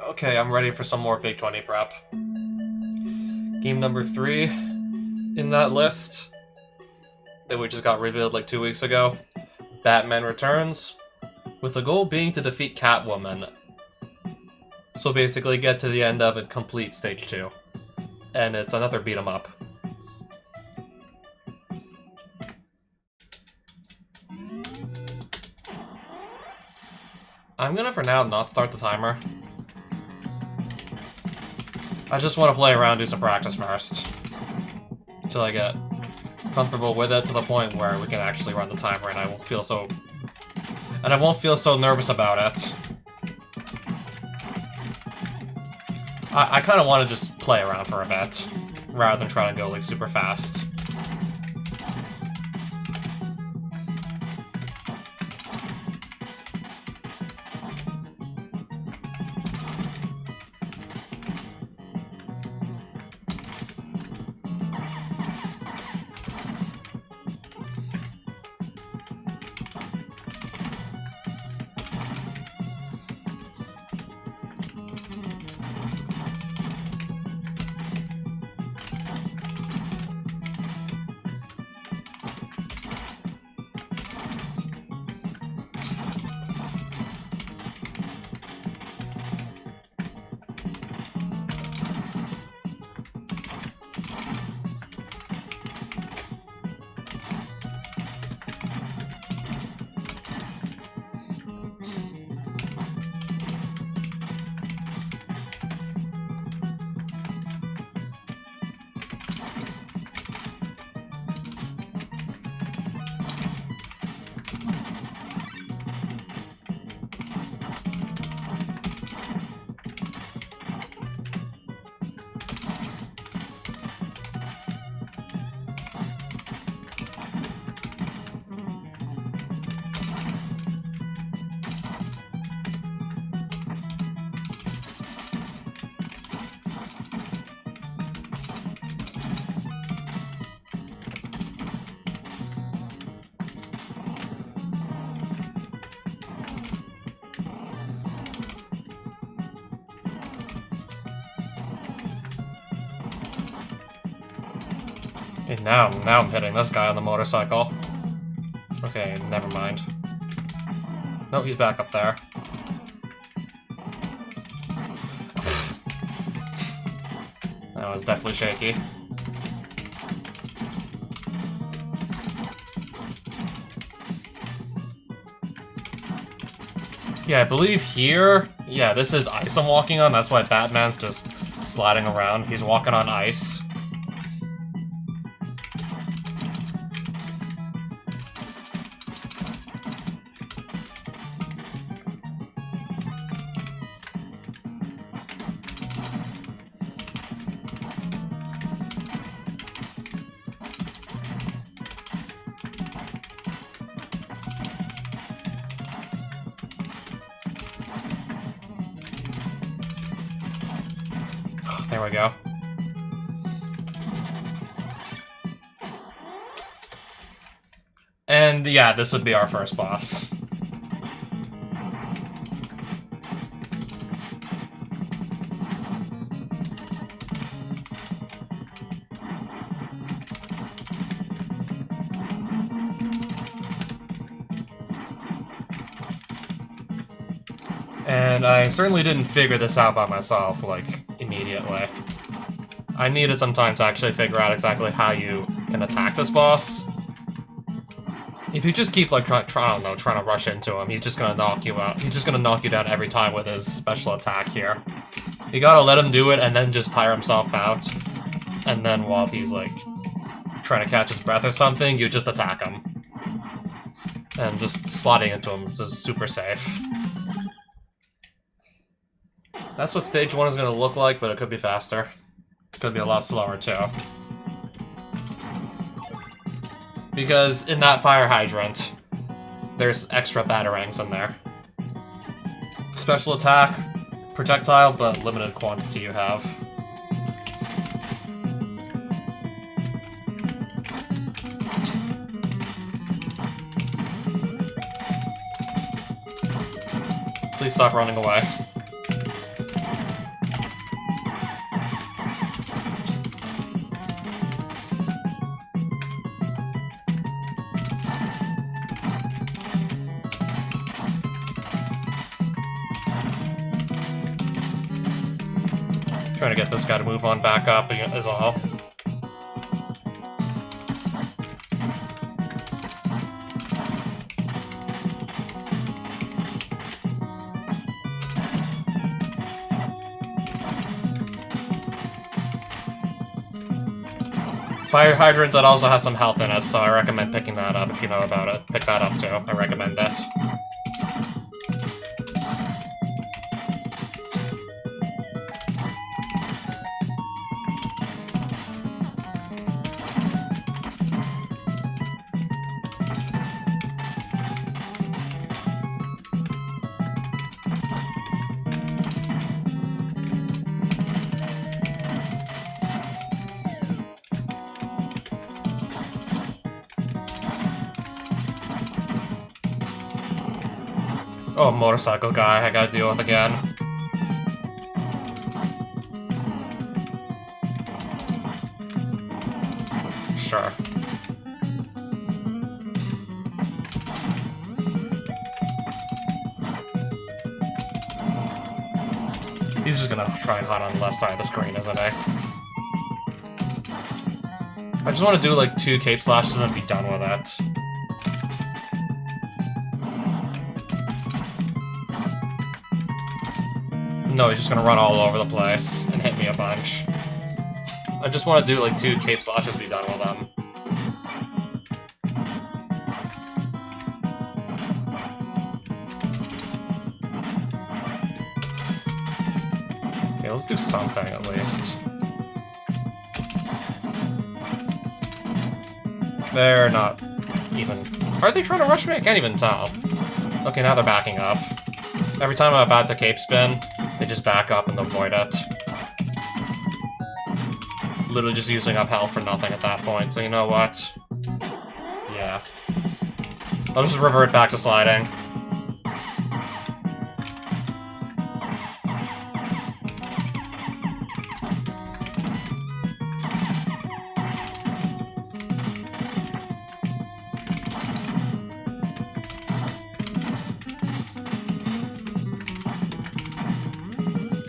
Okay, I'm ready for some more Big 20 prep. Game number 3 in that list that we just got revealed like 2 weeks ago. Batman Returns, with the goal being to defeat Catwoman. So basically get to the end of it, complete stage 2. And it's another beat 'em up. I'm gonna for now not start the timer. I just want to play around, do some practice first. Until I get comfortable with it to the point where we can actually run the timer and I won't feel so... And I won't feel so nervous about it. I kind of want to just play around for a bit, rather than trying to go like super fast. Okay, now I'm hitting this guy on the motorcycle. Okay, never mind. No, he's back up there. That was definitely shaky. Yeah, I believe here... Yeah, this is ice I'm walking on, that's why Batman's just sliding around. He's walking on ice. There we go. And yeah, this would be our first boss. And I certainly didn't figure this out by myself, like, immediately. I needed some time to actually figure out exactly how you can attack this boss. If you just keep, like, trying to rush into him, he's just gonna knock you out. He's just gonna knock you down every time with his special attack here. You gotta let him do it and then just tire himself out. And then while he's, like, trying to catch his breath or something, you just attack him. And just slotting into him is super safe. That's what stage 1 is going to look like, but it could be faster. It could be a lot slower, too. Because in that fire hydrant, there's extra batarangs in there. Special attack, projectile, but limited quantity you have. Please stop running away. Trying to get this guy to move on back up is all. Fire hydrant that also has some health in it, so I recommend picking that up if you know about it. Pick that up too. I recommend it. Oh, motorcycle guy I gotta deal with again. Sure. He's just gonna try and hide on the left side of the screen, isn't he? I just want to do like 2 cape slashes and be done with it. No, he's just gonna run all over the place and hit me a bunch. I just want to do like 2 cape slashes, be done with them. Okay, let's do something at least. They're not even... Are they trying to rush me? I can't even tell. Okay, now they're backing up. Every time I'm about to cape spin, they just back up and avoid it. Literally just using up health for nothing at that point, so you know what? Yeah. I'll just revert back to sliding.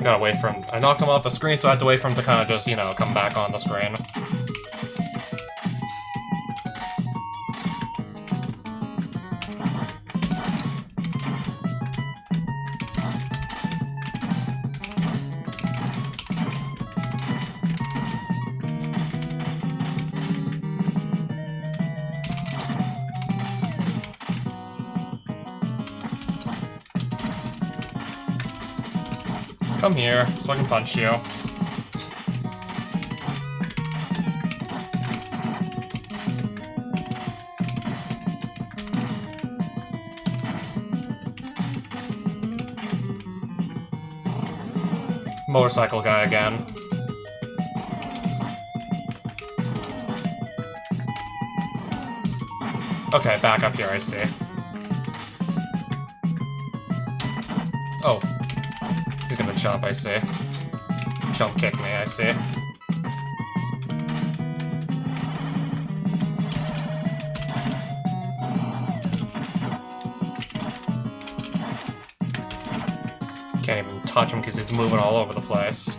Gotta wait for him. I knocked him off the screen, so I had to wait for him to kind of just, you know, come back on the screen. Come here, so I can punch you. Motorcycle guy again. Okay, back up here, I see. Oh. He's gonna jump, I see. Jump kick me, I see. Can't even touch him because he's moving all over the place.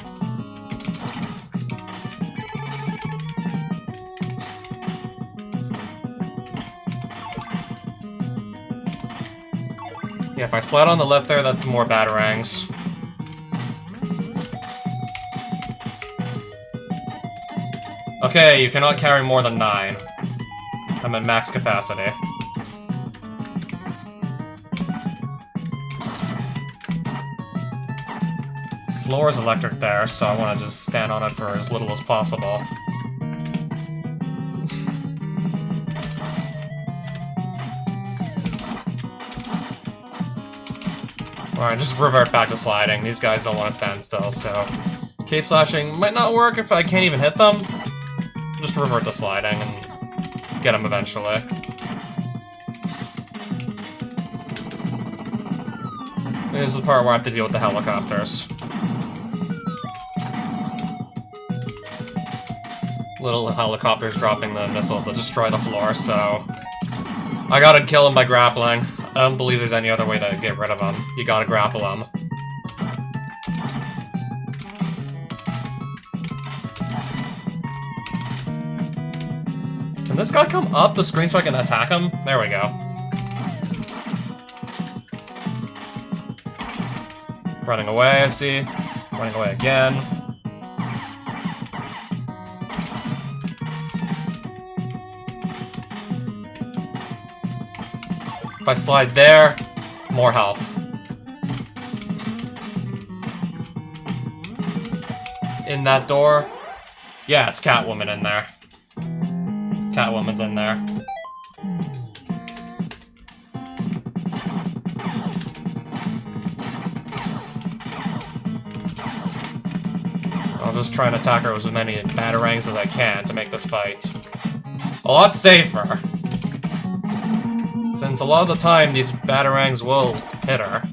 Yeah, if I slide on the left there, that's more batarangs. Okay, you cannot carry more than 9. I'm at max capacity. Floor is electric there, so I want to just stand on it for as little as possible. Alright, just revert back to sliding. These guys don't want to stand still, so... Cape slashing might not work if I can't even hit them. Just revert to sliding and get them eventually. This is the part where I have to deal with the helicopters. Little helicopters dropping the missiles that destroy the floor, so... I gotta kill them by grappling. I don't believe there's any other way to get rid of them. You gotta grapple them. Can this guy come up the screen so I can attack him? There we go. Running away, I see. Running away again. If I slide there, more health. In that door? Yeah, it's Catwoman in there. Catwoman's in there. I'll just try and attack her with as many batarangs as I can to make this fight a lot safer. Since a lot of the time, these batarangs will hit her.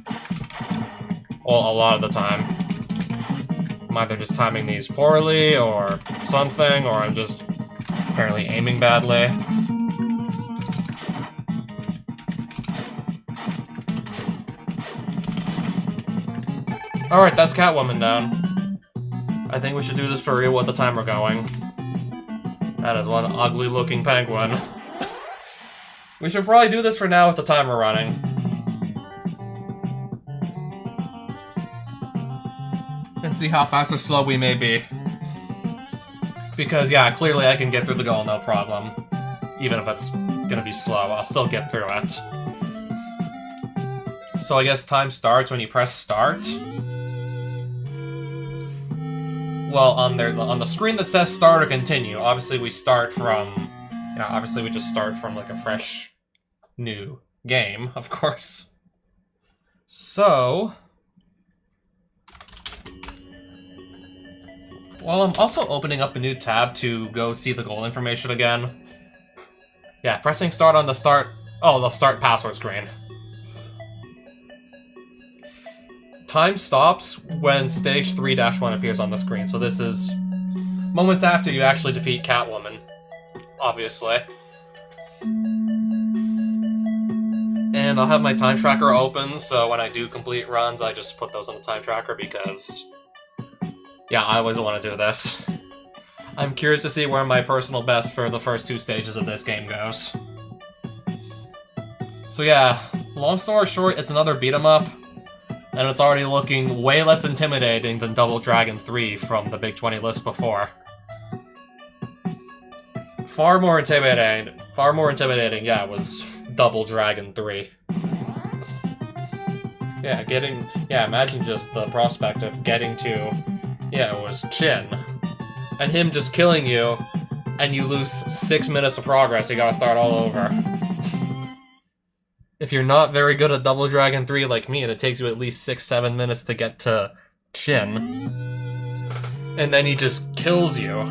Well, a lot of the time. I'm either just timing these poorly, or something, or I'm just apparently aiming badly. Alright, that's Catwoman down. I think we should do this for real with the timer going. That is one ugly-looking penguin. We should probably do this for now with the timer running. And see how fast or slow we may be. Because, yeah, clearly I can get through the goal, no problem. Even if it's gonna be slow, I'll still get through it. So I guess time starts when you press start. Well, on the screen that says start or continue, obviously we start from... Yeah, obviously we just start from, like, a fresh, new game, of course. So... Well, I'm also opening up a new tab to go see the goal information again. Yeah, pressing start on the start... Oh, the start password screen. Time stops when stage 3-1 appears on the screen, so this is moments after you actually defeat Catwoman, obviously. And I'll have my time tracker open, so when I do complete runs, I just put those on the time tracker because... Yeah, I always want to do this. I'm curious to see where my personal best for the first 2 stages of this game goes. So yeah, long story short, it's another beat-em-up, and it's already looking way less intimidating than Double Dragon 3 from the Big 20 list before. Far more intimidating, yeah, was Double Dragon 3. Yeah, imagine just the prospect of getting to... Yeah, it was Chin. And him just killing you, and you lose 6 minutes of progress, you gotta start all over. If you're not very good at Double Dragon 3 like me, and it takes you at least 6-7 minutes to get to Chin, and then he just kills you,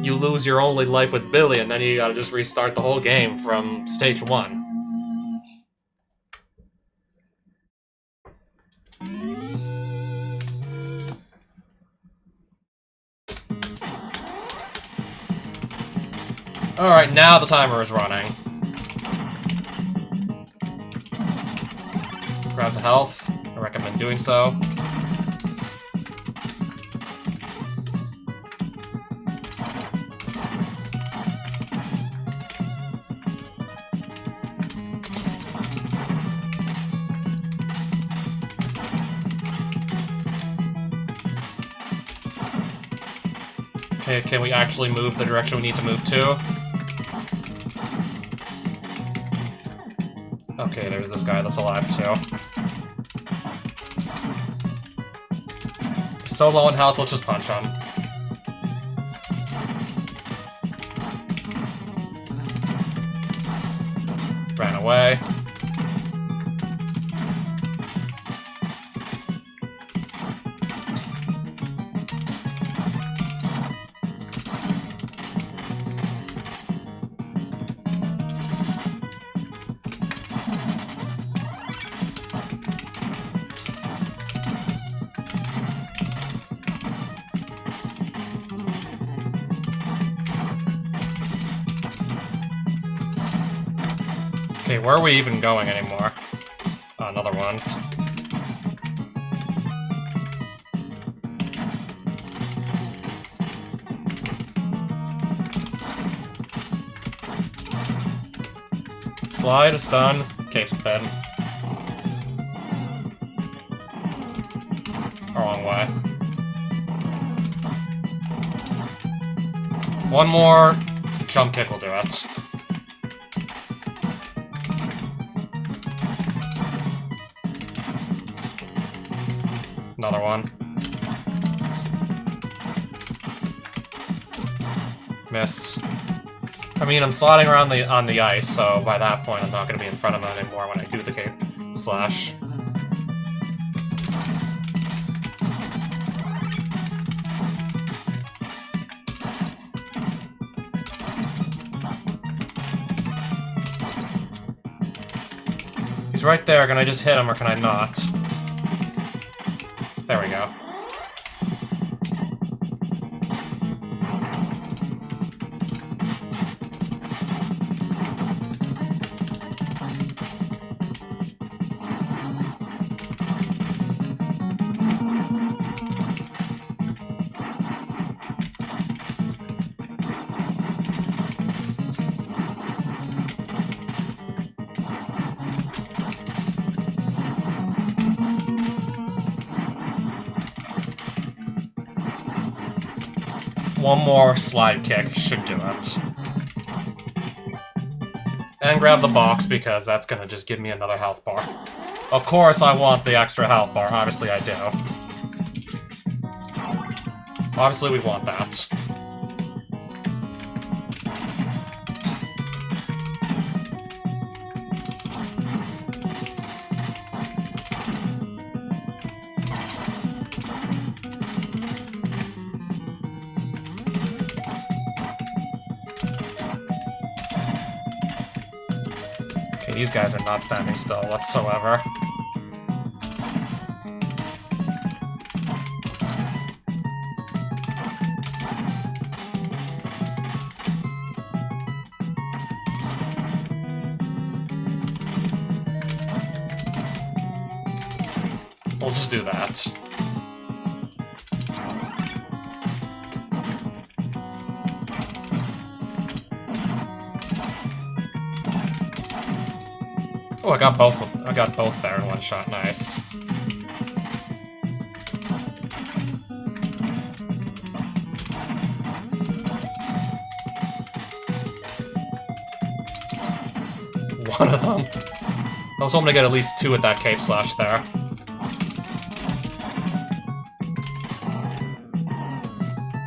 you lose your only life with Billy, and then you gotta just restart the whole game from stage 1. Alright, now the timer is running. Grab the health. I recommend doing so. Okay, can we actually move the direction we need to move to? Okay, there's this guy that's alive too. So low on health, let's just punch him. Ran away. Okay, where are we even going anymore? Oh, another one. Slide, stun, cape spin. Wrong way. One more jump kick will do it. Another one. Missed. I mean, I'm sliding around on the ice, so by that point I'm not going to be in front of him anymore when I do the cape slash. He's right there. Can I just hit him or can I not? There we go. One more slide kick should do it. And grab the box because that's gonna just give me another health bar. Of course I want the extra health bar, obviously I do. Obviously we want that. These guys are not standing still whatsoever. We'll just do that. Oh, I got both there in one shot. Nice. One of them. I was hoping to get at least two at that cape slash there.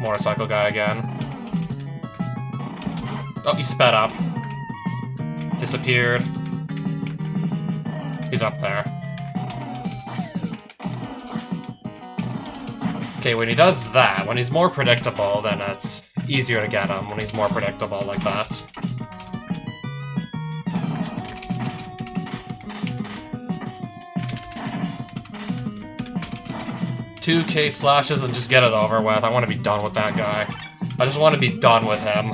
Motorcycle guy again. Oh, he sped up. Disappeared. He's up there. Okay, when he does that, when he's more predictable, then it's easier to get him when he's more predictable like that. Two cape slashes and just get it over with. I want to be done with that guy. I just want to be done with him.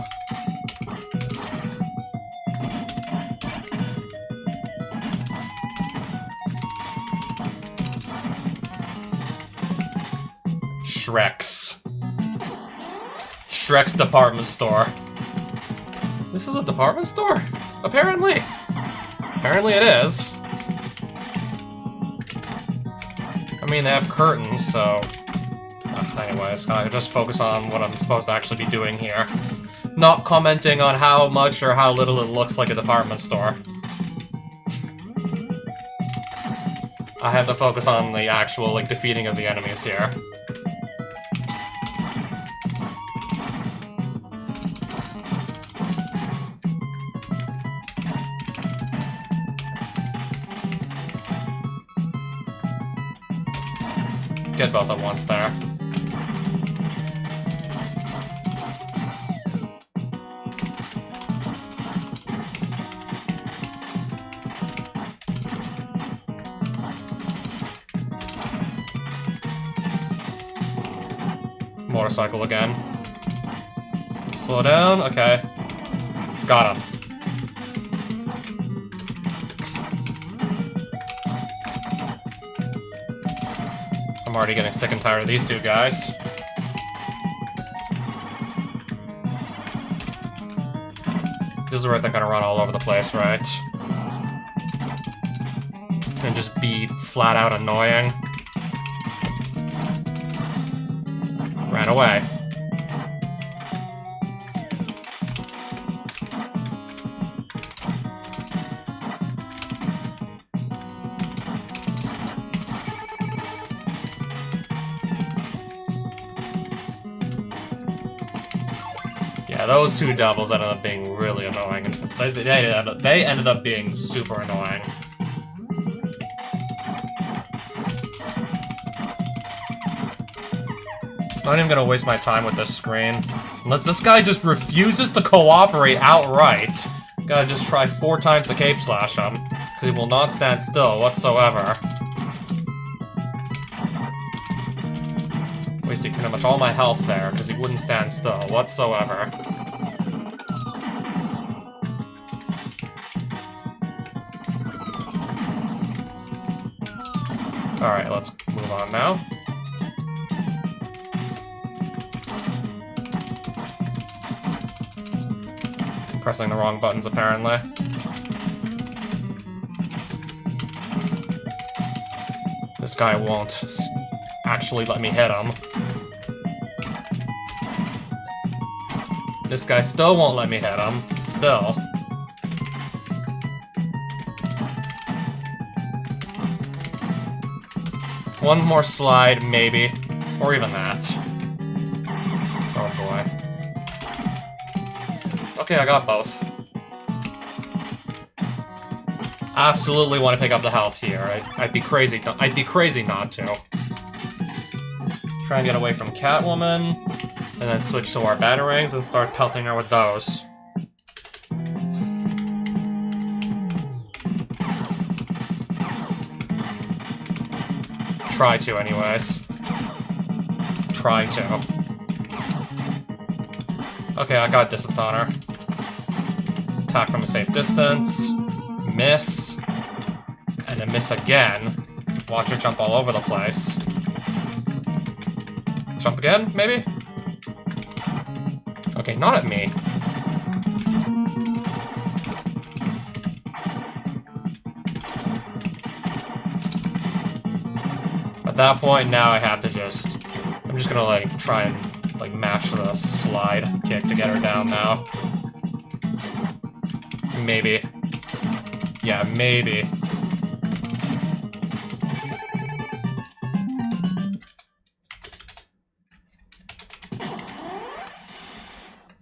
Shrek's department store. This is a department store? Apparently. Apparently it is. I mean, they have curtains, so... anyways, I just focus on what I'm supposed to actually be doing here. Not commenting on how much or how little it looks like a department store. I have to focus on the actual, like, defeating of the enemies here. Get both at once there. Motorcycle again. Slow down, okay. Got him. I'm already getting sick and tired of these two guys. This is where they're gonna run all over the place, right? and just be flat out annoying. Ran away. Yeah, those two devils ended up being really annoying. They ended up being super annoying. I'm not even gonna waste my time with this screen. Unless this guy just refuses to cooperate outright. Gotta just try 4 times to cape slash him. Because he will not stand still whatsoever. Wasting pretty much all my health there, because he wouldn't stand still whatsoever. Alright, let's move on now. Pressing the wrong buttons, apparently. This guy won't actually let me hit him. This guy still won't let me hit him. Still. One more slide, maybe. Or even that. Oh boy. Okay, I got both. Absolutely want to pick up the health here. I'd be crazy not to. Try and get away from Catwoman, and then switch to our batarangs and start pelting her with those. Try to, anyways. Try to. Okay, I got distance on her. Attack from a safe distance. Miss. And then miss again. Watch her jump all over the place. Jump again, maybe? Okay, not at me. At that point, now I have to just... I'm just gonna, like, try and, like, mash the slide kick to get her down now. Maybe. Yeah, maybe.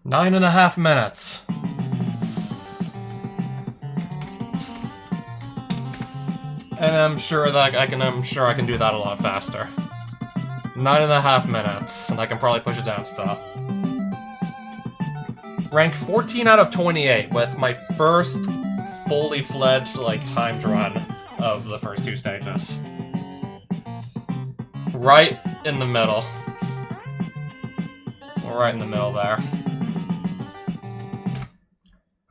Nine and a half minutes. And I'm sure I can do that a lot faster. 9.5 minutes, and I can probably push it down still. Rank 14 out of 28 with my first fully fledged, like, timed run of the first 2 stages. Right in the middle. Right in the middle there.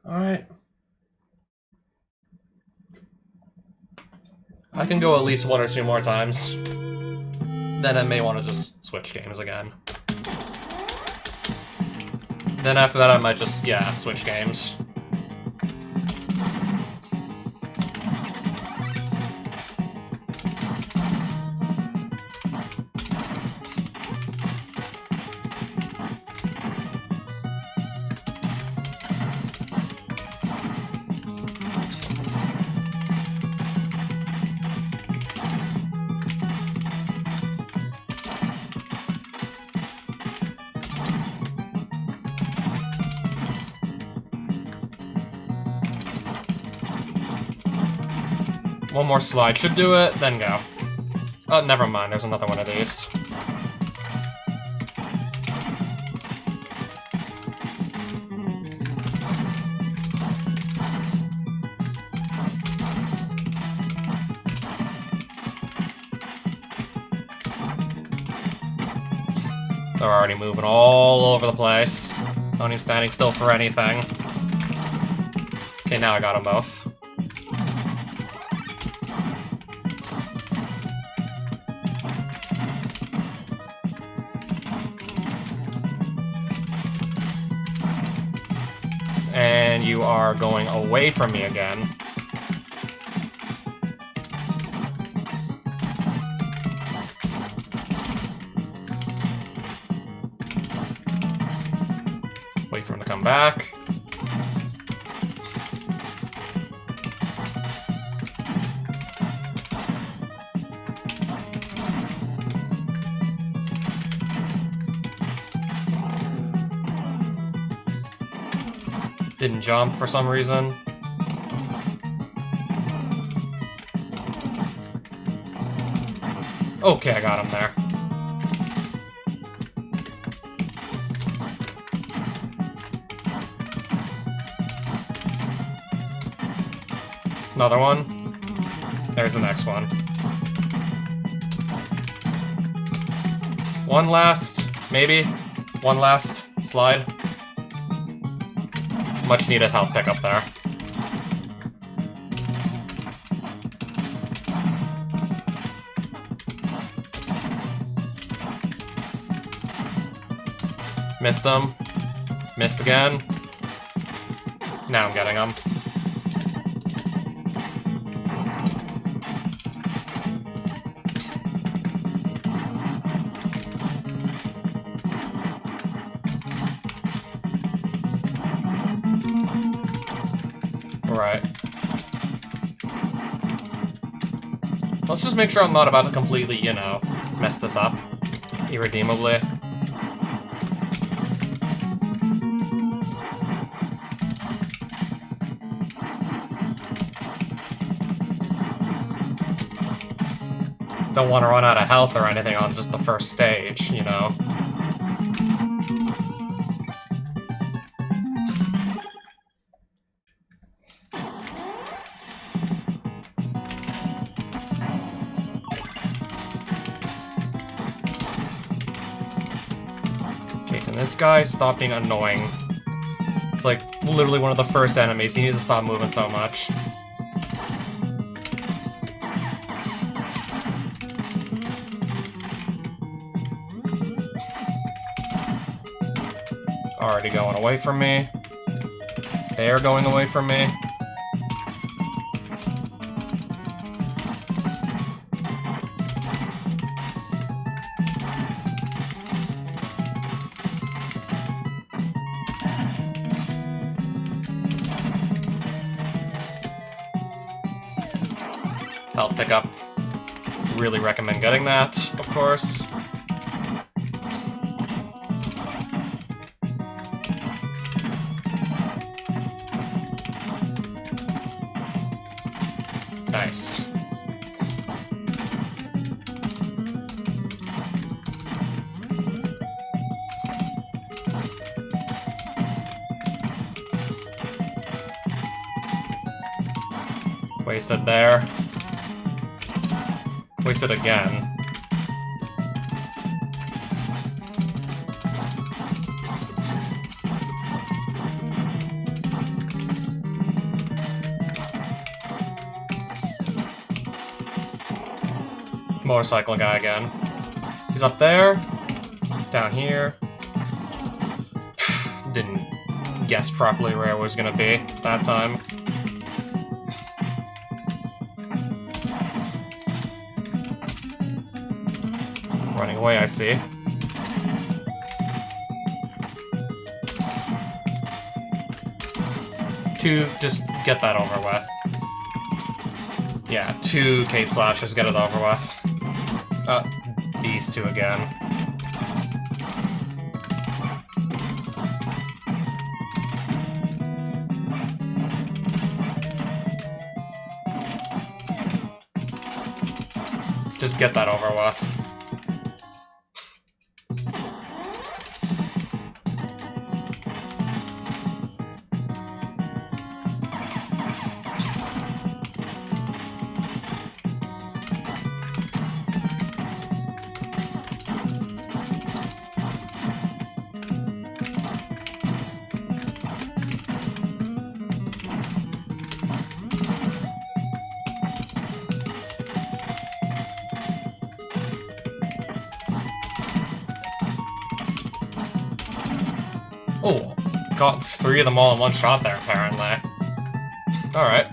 Alright. I can go at least 1 or 2 more times. Then I may want to just switch games again. Then after that I might just, yeah, switch games. One more slide should do it, then go. Oh, never mind, there's another one of these. They're already moving all over the place. Not even standing still for anything. Okay, now I got them both. And you are going away from me again. Wait for him to come back. Didn't jump for some reason. Okay, I got him there. Another one. There's the next one. One last, maybe. One last slide. Much needed health pickup there. Missed him. Missed again. Now I'm getting him. Right. Let's just make sure I'm not about to completely, you know, mess this up irredeemably. Don't want to run out of health or anything on just the first stage, you know? Okay, can this guy stop being annoying? It's like literally one of the first enemies. He needs to stop moving so much. Already going away from me. They're going away from me. Health pickup. Really recommend getting that, of course. Nice. Wasted there. Wasted again. Motorcycle guy again. He's up there. Down here. Didn't guess properly where I was gonna be that time. Running away, I see. Just get that over with. Yeah, 2 cape slashes, get it over with. These two again. Just get that over with. Oh, got 3 of them all in one shot there, apparently. Alright.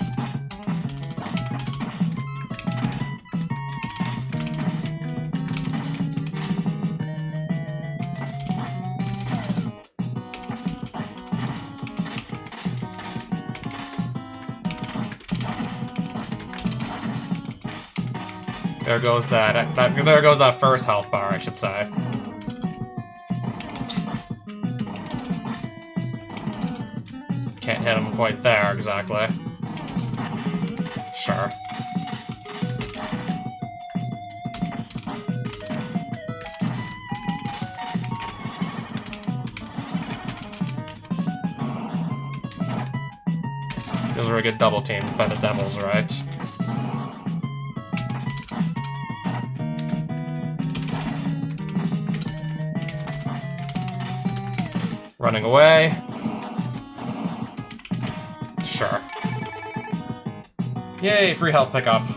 There goes there goes that first health bar, I should say. Can't hit him quite there, exactly. Sure. Those were a good double team by the Devils, right? Running away. Sure. Yay, free health pickup.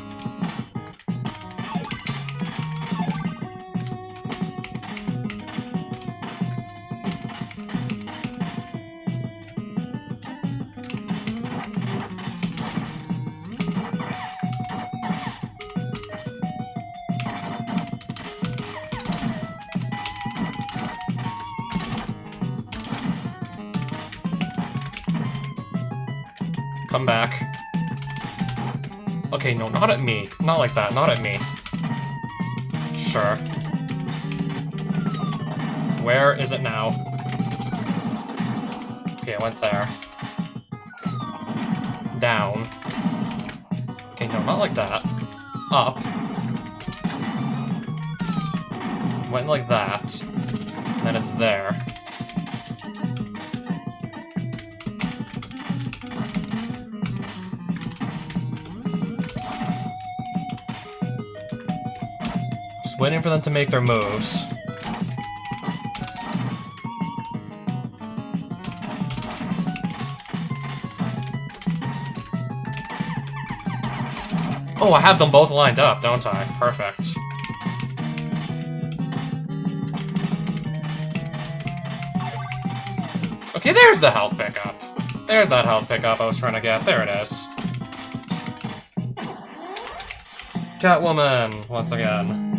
Come back. Okay, no, not at me. Not like that, not at me. Sure. Where is it now? Okay, I went there. Down. Okay, no, not like that. Up. Went like that. And then it's there. Just waiting for them to make their moves. Oh, I have them both lined up, don't I? Perfect. Okay, there's the health pickup. There's that health pickup I was trying to get. There it is. Catwoman, once again.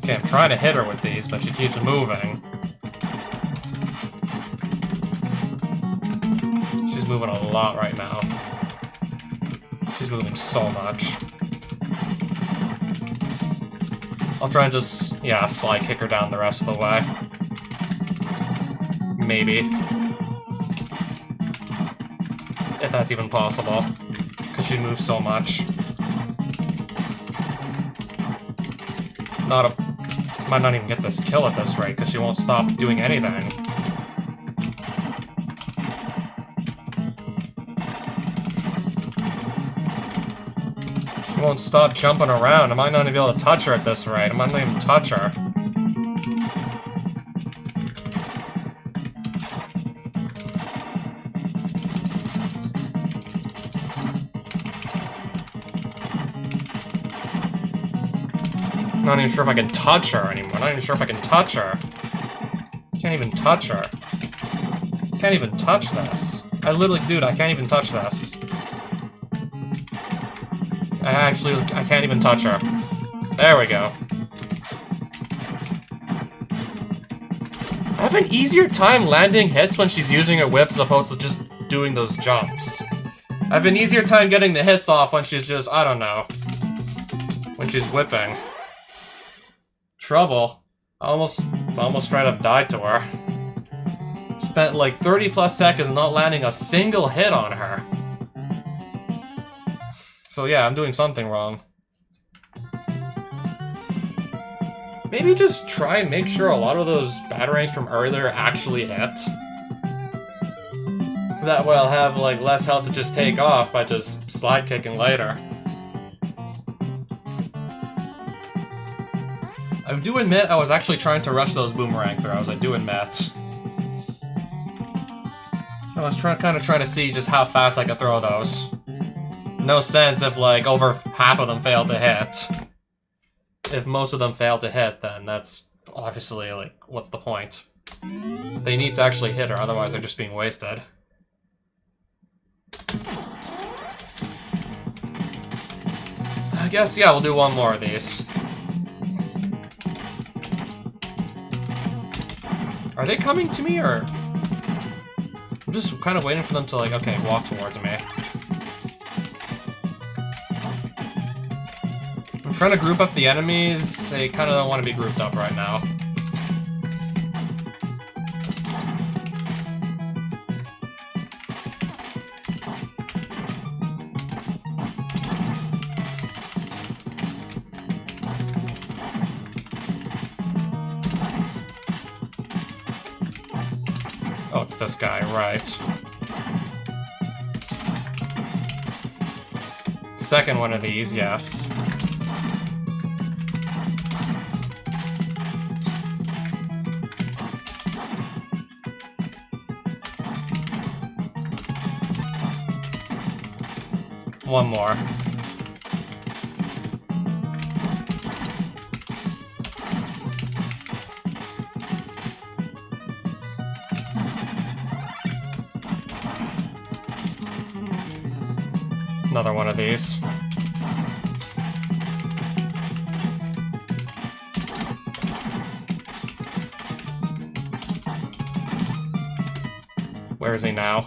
Okay, I'm trying to hit her with these, but she keeps moving. She's moving a lot right now. She's moving so much. I'll try and just, yeah, slide kick her down the rest of the way. Maybe. If that's even possible. Because she moves so much. Might not even get this kill at this rate, because she won't stop doing anything. She won't stop jumping around. I might not even be able to touch her at this rate. I might not even touch her. I'm not even sure if I can touch her anymore. I'm not even sure if I can touch her. Can't even touch her. Can't even touch this. Dude, I can't even touch this. I can't even touch her. There we go. I have an easier time landing hits when she's using her whip as opposed to just doing those jumps. I have an easier time getting the hits off when she's just, I don't know, when she's whipping. Trouble. I almost straight up died to her. Spent like 30 plus seconds not landing a single hit on her. So yeah, I'm doing something wrong. Maybe just try and make sure a lot of those batarangs from earlier actually hit. That way I'll have like less health to just take off by just slide kicking later. I do admit I was actually trying to rush those boomerang throws, I do admit. I was kind of trying to see just how fast I could throw those. No sense if like over half of them fail to hit. If most of them fail to hit, then that's obviously like, what's the point? They need to actually hit her, otherwise they're just being wasted. I guess, yeah, we'll do one more of these. Are they coming to me, or...? I'm just kind of waiting for them to, like, okay, walk towards me. I'm trying to group up the enemies. They kind of don't want to be grouped up right now. Oh, it's this guy, right. Second one of these, yes. One more. Another one of these. Where is he now?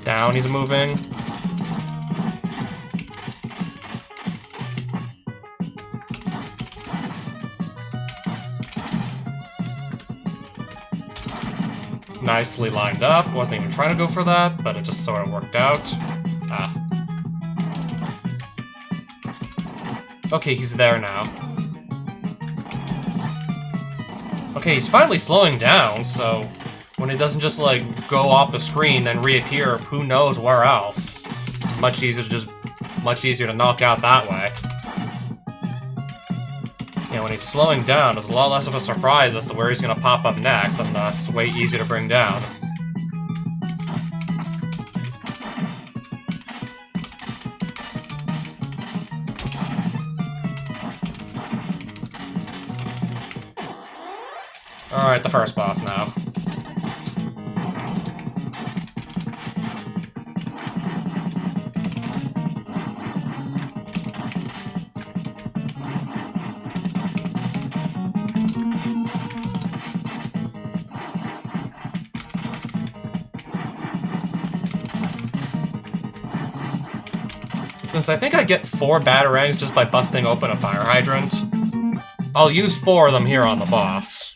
Down, he's moving. Nicely lined up. Wasn't even trying to go for that, but it just sort of worked out. Ah. Okay, he's there now. Okay, he's finally slowing down, so when it doesn't just, like, go off the screen, then reappear who knows where else. Much easier to knock out that way. Yeah, when he's slowing down, it's a lot less of a surprise as to where he's gonna pop up next, and thus way easier to bring down. Alright, the first boss now. Since I think I get 4 batarangs just by busting open a fire hydrant, I'll use 4 of them here on the boss.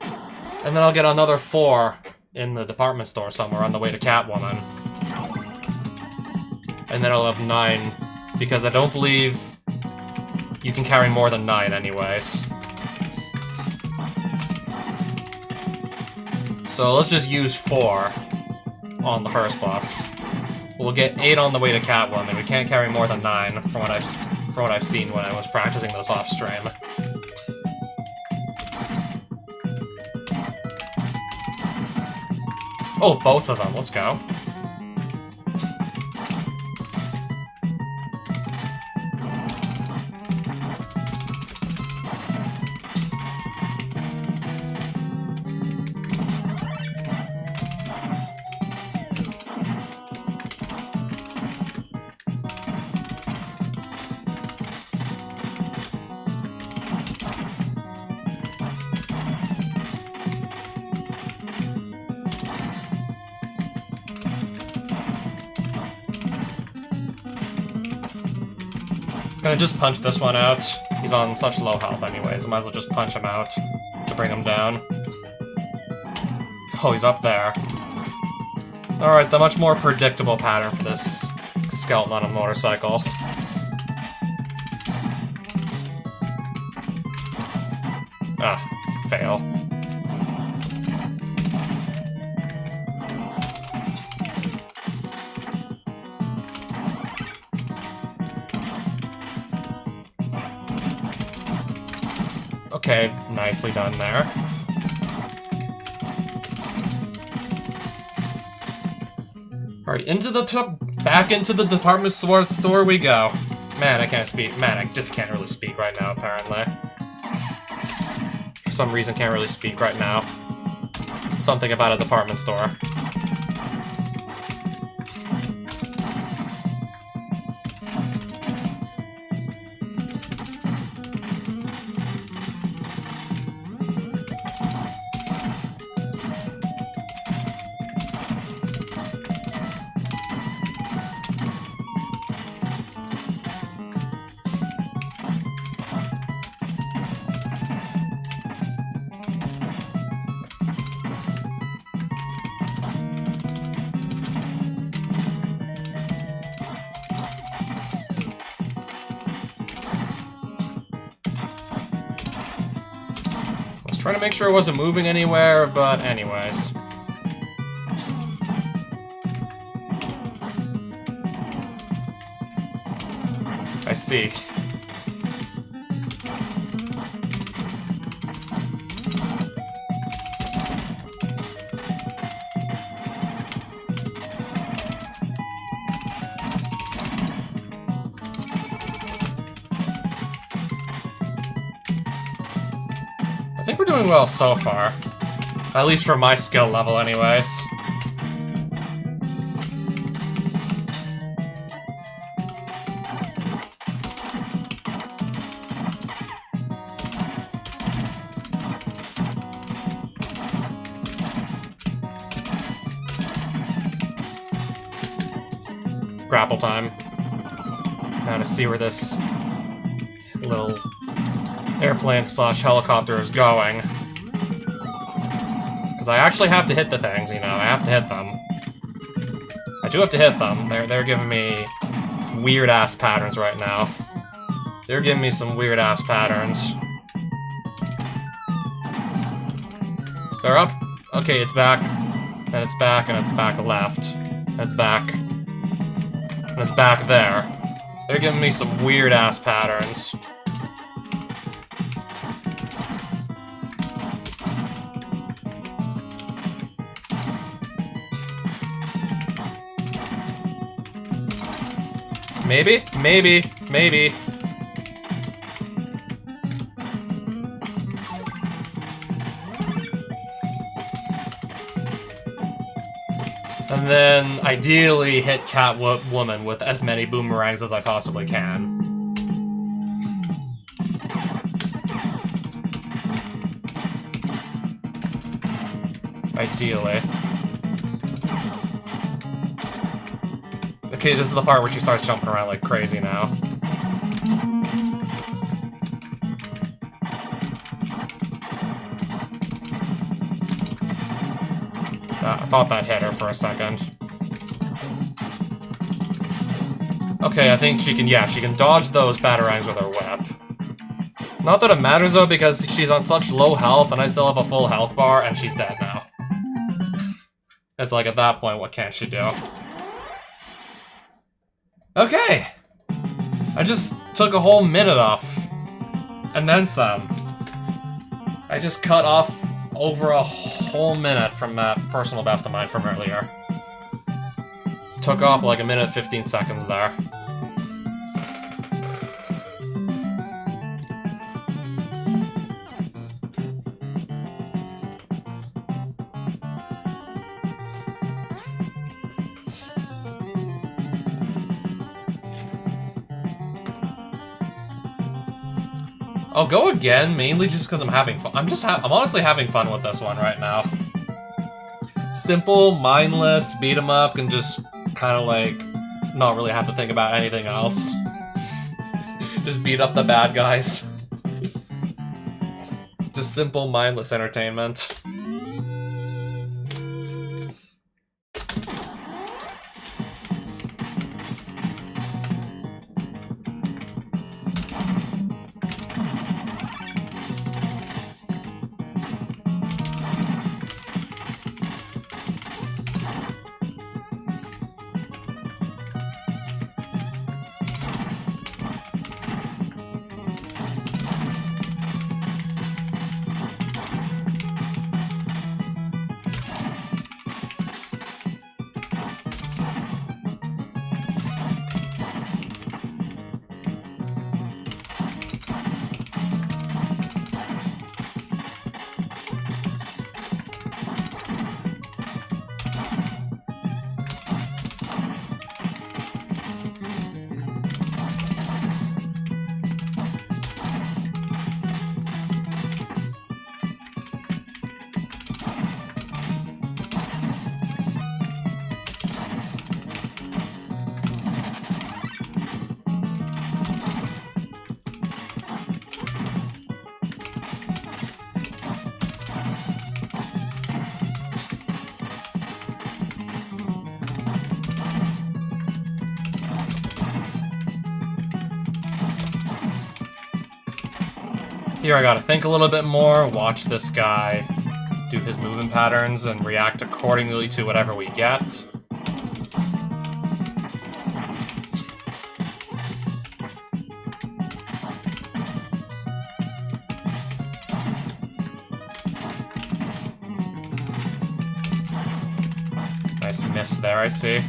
And then I'll get another 4 in the department store somewhere on the way to Catwoman. And then I'll have 9, because I don't believe you can carry more than 9 anyways. So let's just use 4 on the first boss. We'll get 8 on the way to Catwoman. We can't carry more than 9 from what I've seen when I was practicing this off stream. Oh, both of them. Let's go. Gonna just punch this one out. He's on such low health anyways, I might as well just punch him out to bring him down. Oh, he's up there. Alright, the much more predictable pattern for this skeleton on a motorcycle. Ah, fail. Okay, nicely done there. Alright, back into the department store we go. Man, I can't speak. Man, I just can't really speak right now, apparently. For some reason, can't really speak right now. Something about a department store. Trying to make sure it wasn't moving anywhere, but anyways. I see. I think we're doing well so far. At least for my skill level anyways. Grapple time. Now to see where this little airplane slash helicopter is going. Because I actually have to hit the things, you know, I have to hit them. I do have to hit them. They're giving me weird-ass patterns right now. They're giving me some weird-ass patterns. They're up. Okay, it's back. And it's back, and it's back left. And it's back. And it's back there. They're giving me some weird-ass patterns. Maybe, maybe, maybe. And then, ideally, hit Catwoman with as many boomerangs as I possibly can. Ideally. Okay, this is the part where she starts jumping around like crazy now. I thought that hit her for a second. Okay, I think she can, yeah, she can dodge those batarangs with her whip. Not that it matters though, because she's on such low health and I still have a full health bar and she's dead now. It's like, at that point, what can she do? Okay! I just took a whole minute off. And then some. I just cut off over a whole minute from that personal best of mine from earlier. Took off like a minute 15 seconds there. I'll go again, mainly just because I'm having fun. I'm honestly having fun with this one right now. Simple, mindless, beat 'em up, and just kind of like not really have to think about anything else. Just beat up the bad guys. Just simple, mindless entertainment. Here I gotta think a little bit more, watch this guy do his movement patterns, and react accordingly to whatever we get. Nice miss there, I see.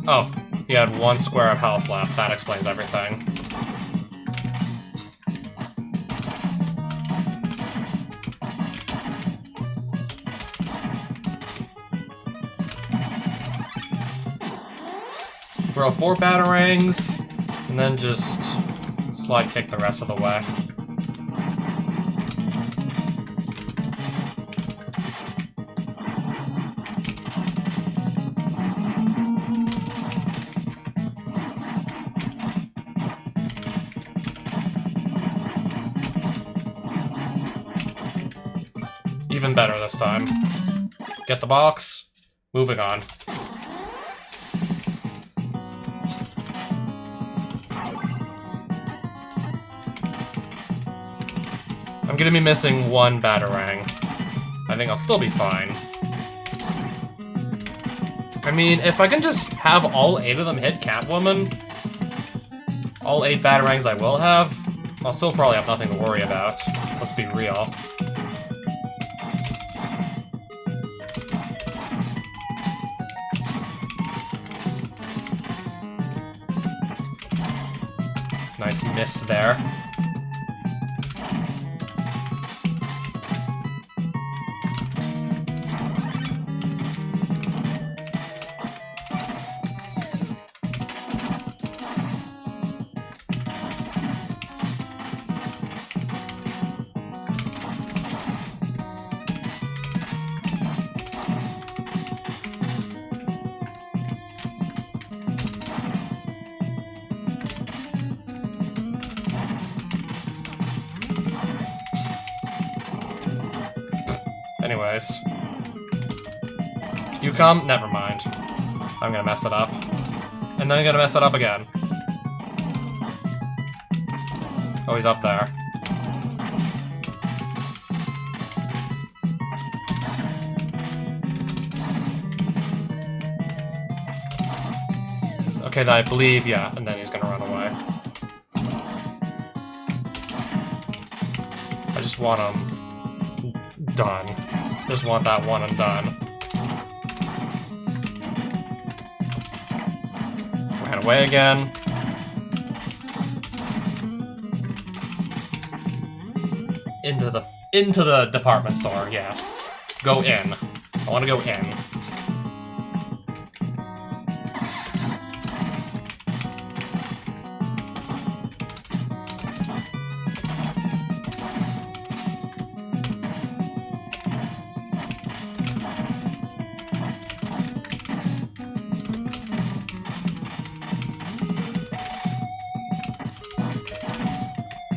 Oh, he had 1 square of health left. That explains everything. Throw 4 batarangs, and then just slide kick the rest of the way. Even better this time. Get the box. Moving on. I'm gonna be missing 1 batarang. I think I'll still be fine. I mean, if I can just have all 8 of them hit Catwoman, all 8 batarangs I will have, I'll still probably have nothing to worry about. Let's be real. Nice miss there. Anyways. You come? Never mind. I'm gonna mess it up. And then I'm gonna mess it up again. Oh, he's up there. Okay, then I believe, yeah, and then he's gonna run away. I just want him done. Just want that one and done. Ran away again. Into the department store, yes. Go in. I want to go in.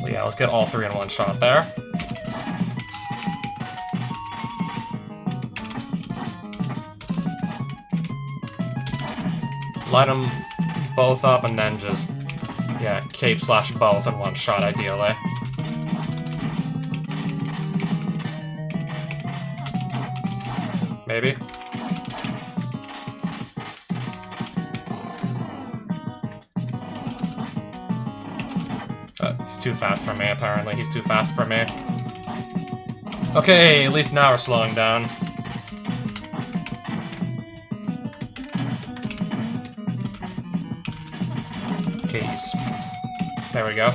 Yeah, let's get all 3 in one shot there. Line them both up and then just, yeah, cape slash both in one shot, ideally. Maybe? He's too fast for me, apparently. He's too fast for me. Okay, at least now we're slowing down. Keys. There we go.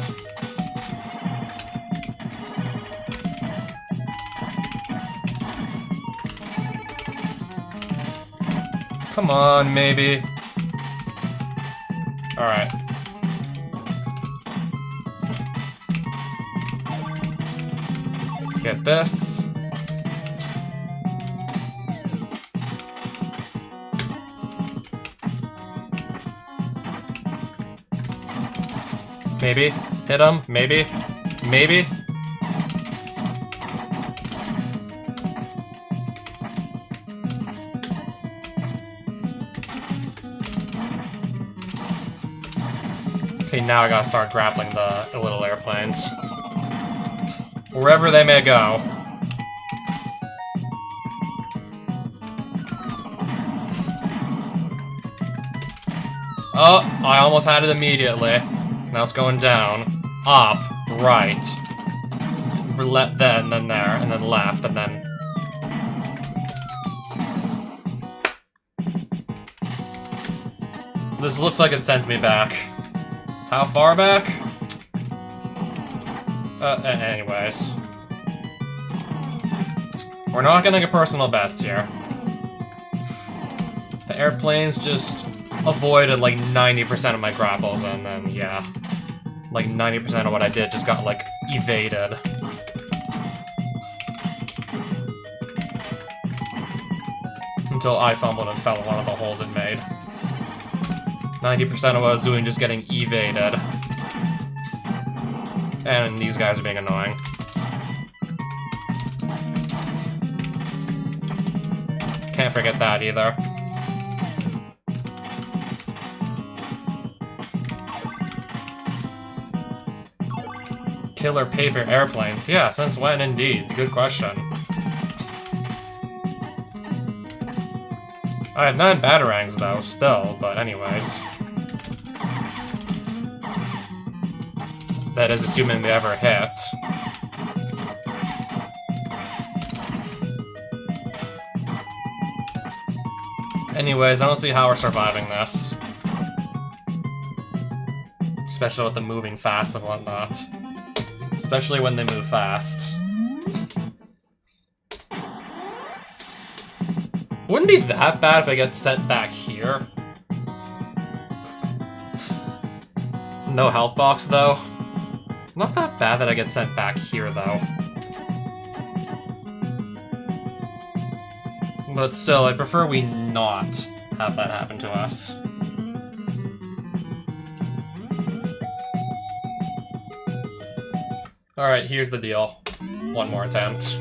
Come on, maybe. Alright. Get this. Maybe. Hit him. Maybe. Maybe. Okay, now I gotta start grappling the little airplanes. Wherever they may go. Oh, I almost had it immediately. Now it's going down. Up. Right. Then there. And then left. And then... This looks like it sends me back. How far back? Anyways. We're not getting a personal best here. The airplanes just avoided like 90% of my grapples, and then, yeah. Like 90% of what I did just got, like, evaded. Until I fumbled and fell in one of the holes it made. 90% of what I was doing just getting evaded. And these guys are being annoying. Can't forget that either. Killer paper airplanes. Yeah, since when indeed? Good question. I have 9 batarangs though, still, but anyways. That is assuming they ever hit. Anyways, I don't see how we're surviving this. Especially with the moving fast and whatnot. Especially when they move fast. Wouldn't be that bad if I get sent back here. No health box, though. Not that bad that I get sent back here, though. But still, I prefer we not have that happen to us. Alright, here's the deal. One more attempt.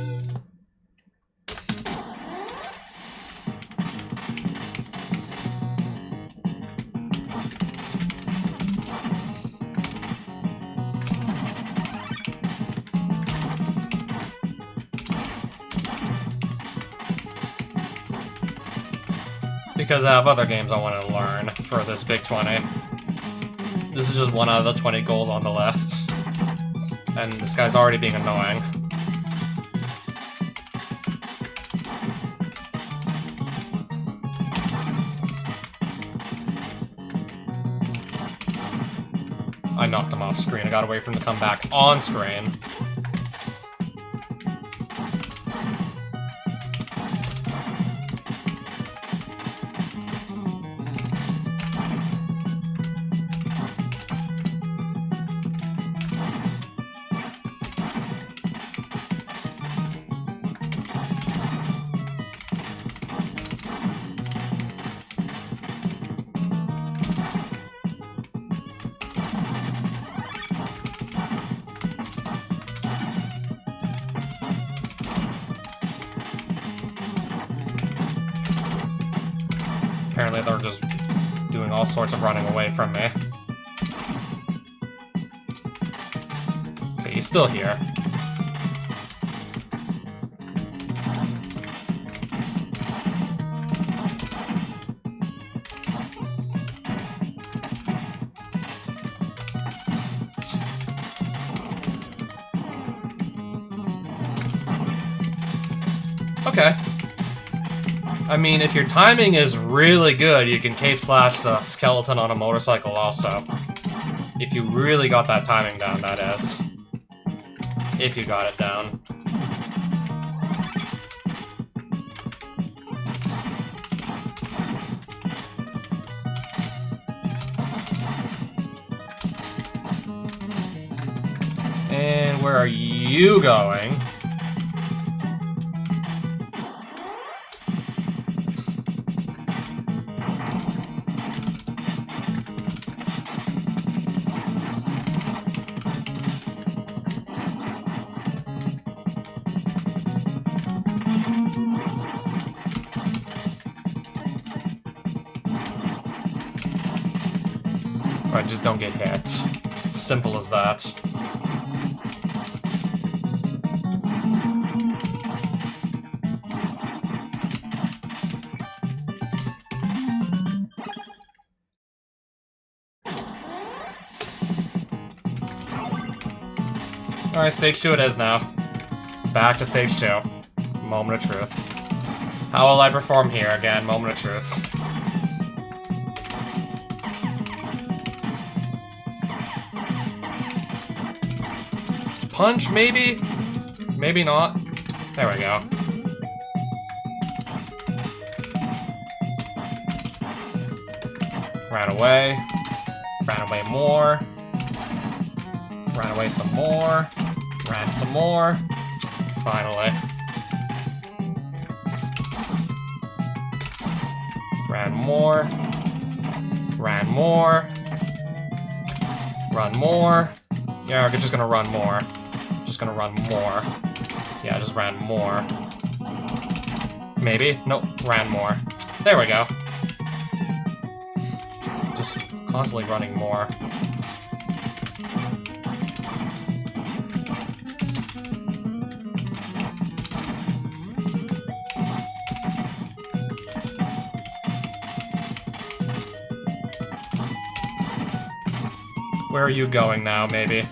Because I have other games I want to learn for this big 20. This is just one out of the 20 goals on the list. And this guy's already being annoying. I knocked him off screen. I gotta wait for him to come back on screen. Apparently they're just doing all sorts of running away from me. Okay, he's still here. Okay. I mean, if your timing is really good, you can cape slash the skeleton on a motorcycle also. If you really got that timing down, that is. If you got it down. And where are you going? Right, just don't get hit. Simple as that. Alright, stage 2 it is now. Back to stage 2. Moment of truth. How will I perform here again? Moment of truth. Punch, maybe? Maybe not. There we go. Ran away. Ran away more. Ran away some more. Ran some more. Finally. Ran more. Ran more. Run more. Yeah, we're just gonna run more. Just gonna run more. Yeah, just ran more. Maybe? Nope, ran more. There we go. Just constantly running more. Where are you going now, maybe?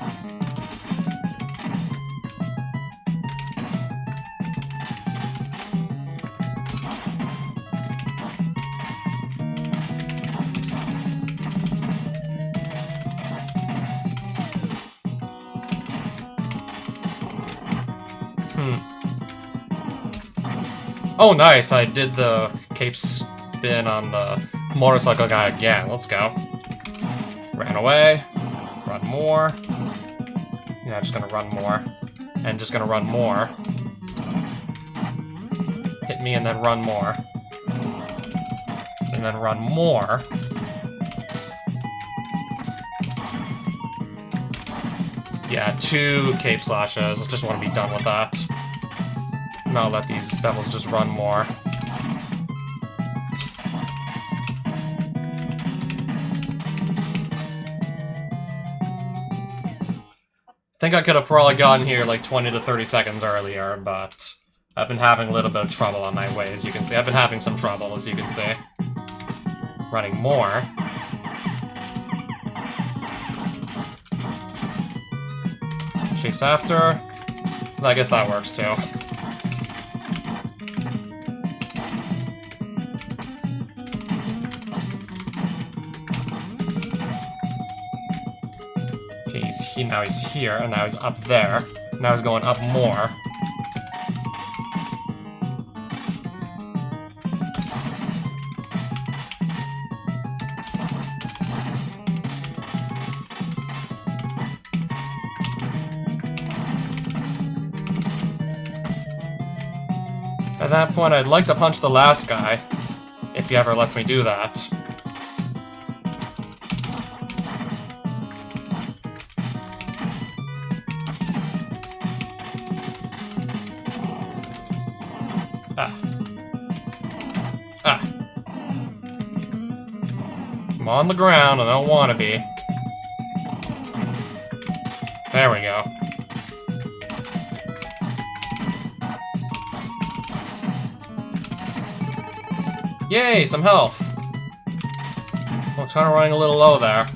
Oh, nice! I did the cape spin on the motorcycle guy again. Let's go. Ran away. Run more. Yeah, just gonna run more. And just gonna run more. Hit me and then run more. And then run more. Yeah, 2 cape slashes. I just want to be done with that. Not let these devils just run more. I think I could have probably gotten here like 20 to 30 seconds earlier, but I've been having a little bit of trouble on my way, as you can see. I've been having some trouble, as you can see. Running more. Chase after. I guess that works too. Okay, now he's here, and now he's up there. Now he's going up more. At that point, I'd like to punch the last guy, if he ever lets me do that. I'm on the ground, and I don't want to be. There we go. Yay, some health! Well, kind of running a little low there.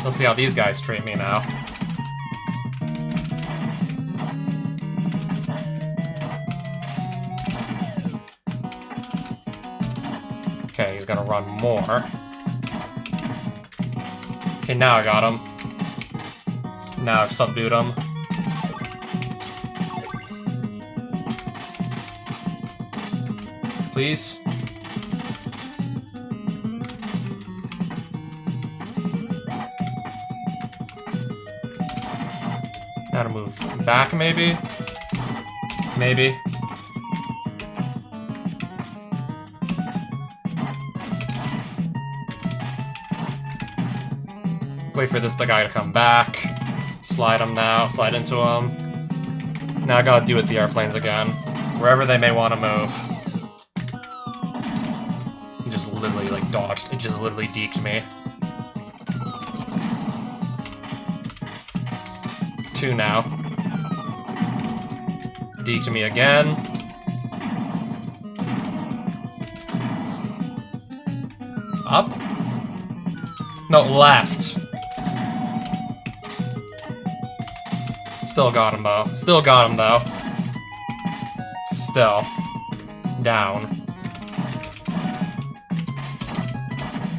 Let's see how these guys treat me now. Okay, he's gonna run more. Okay, now I got him. Now I've subdued him. Please? Now to move back, maybe? Maybe. Wait for this guy to come back. Slide him now. Slide into him. Now I gotta do it with the airplanes again. Wherever they may want to move. He just literally, like, dodged. It just literally deked me. 2 now. D to me again. Up? No, left. Still got him, though. Still got him, though. Still. Down.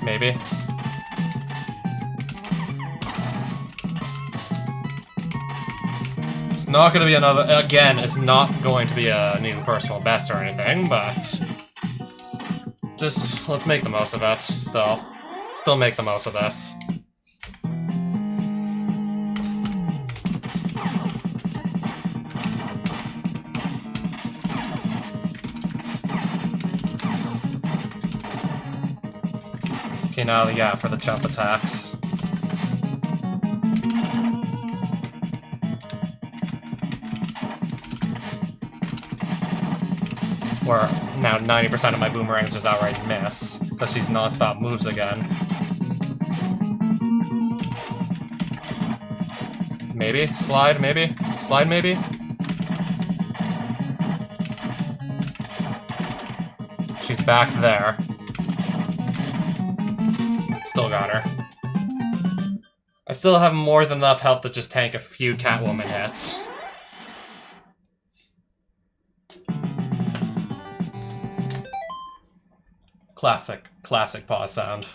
Maybe. It's not gonna be another... Again, it's not going to be a new personal best or anything, but... Just, let's make the most of it, still. Still make the most of this. Okay, now, yeah, for the jump attacks. Where now 90% of my boomerangs just outright miss, because she's non-stop moves again. Maybe? Slide, maybe? Slide, maybe? She's back there. Still got her. I still have more than enough health to just tank a few Catwoman hits. Classic pause sound.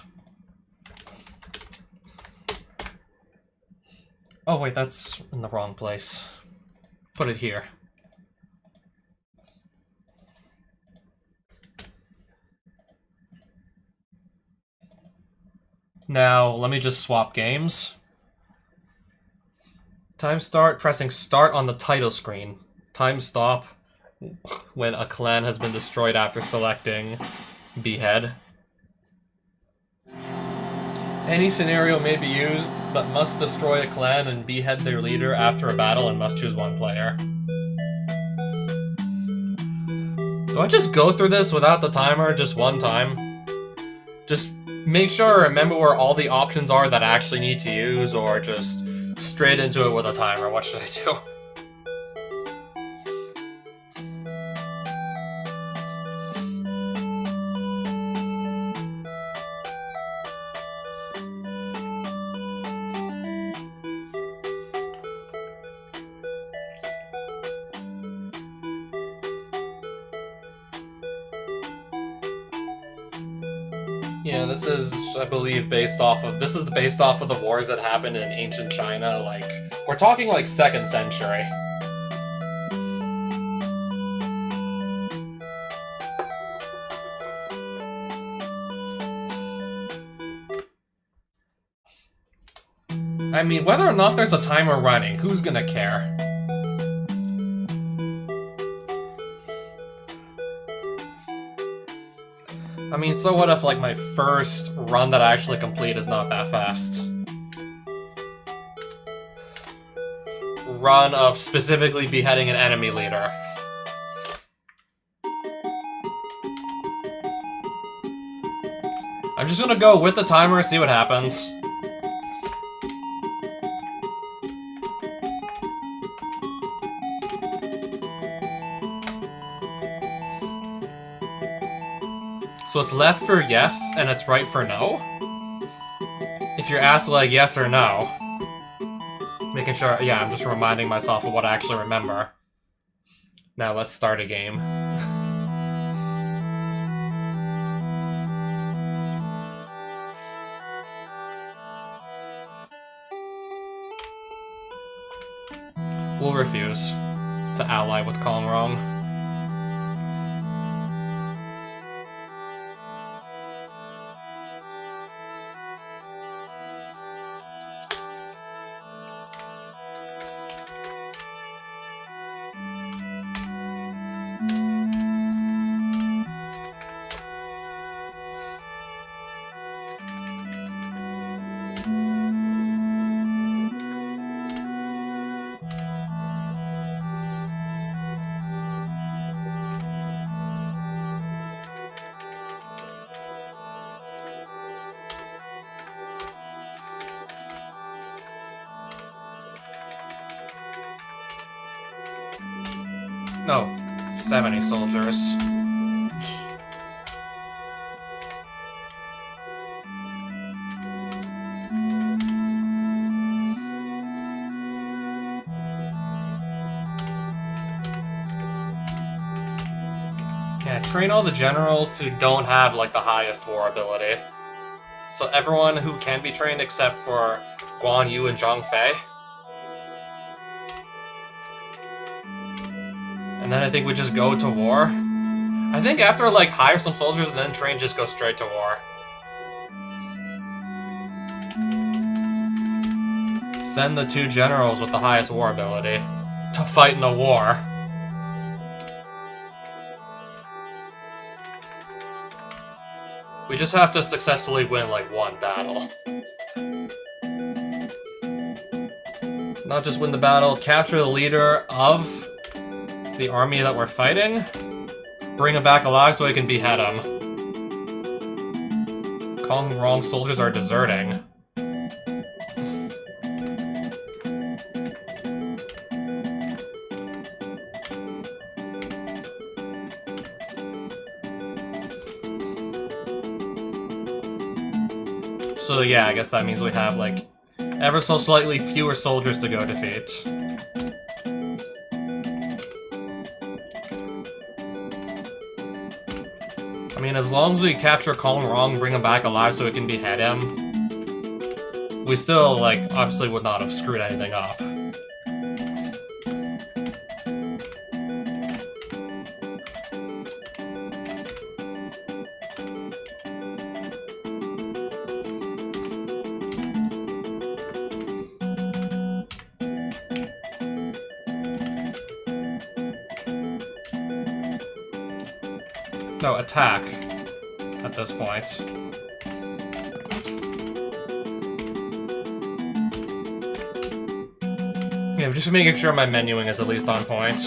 Oh wait, that's in the wrong place. Put it here. Now, let me just swap games. Time start, pressing start on the title screen. Time stop when a clan has been destroyed after selecting Behead. Any scenario may be used, but must destroy a clan and behead their leader after a battle and must choose one player. Do I just go through this without the timer just one time? Just make sure I remember where all the options are that I actually need to use, or just straight into it with a timer? What should I do? Yeah, this is, I believe, based off of the wars that happened in ancient China, like, we're talking like 2nd century. I mean, whether or not there's a timer running, who's gonna care? I mean, so what if, like, my first run that I actually complete is not that fast? Run of specifically beheading an enemy leader. I'm just gonna go with the timer, see what happens. So it's left for yes, and it's right for no? If you're asked, like, yes or no. Making sure, yeah, I'm just reminding myself of what I actually remember. Now let's start a game. We'll refuse to ally with Kong Rong. No, 70 soldiers. Yeah, train all the generals who don't have, like, the highest war ability. So everyone who can be trained except for Guan Yu and Zhang Fei. And then I think we just go to war. I think after, like, hire some soldiers and then train, just go straight to war. Send the 2 generals with the highest war ability to fight in the war. We just have to successfully win, like, 1 battle. Not just win the battle, capture the leader of the army that we're fighting, bring him back alive so we can behead him. Kong Rong soldiers are deserting. So yeah, I guess that means we have, like, ever so slightly fewer soldiers to go defeat. I mean, as long as we capture Kong Rong, bring him back alive so we can behead him, we still, like, obviously would not have screwed anything up. No, attack at this point. Yeah, just making sure my menuing is at least on point.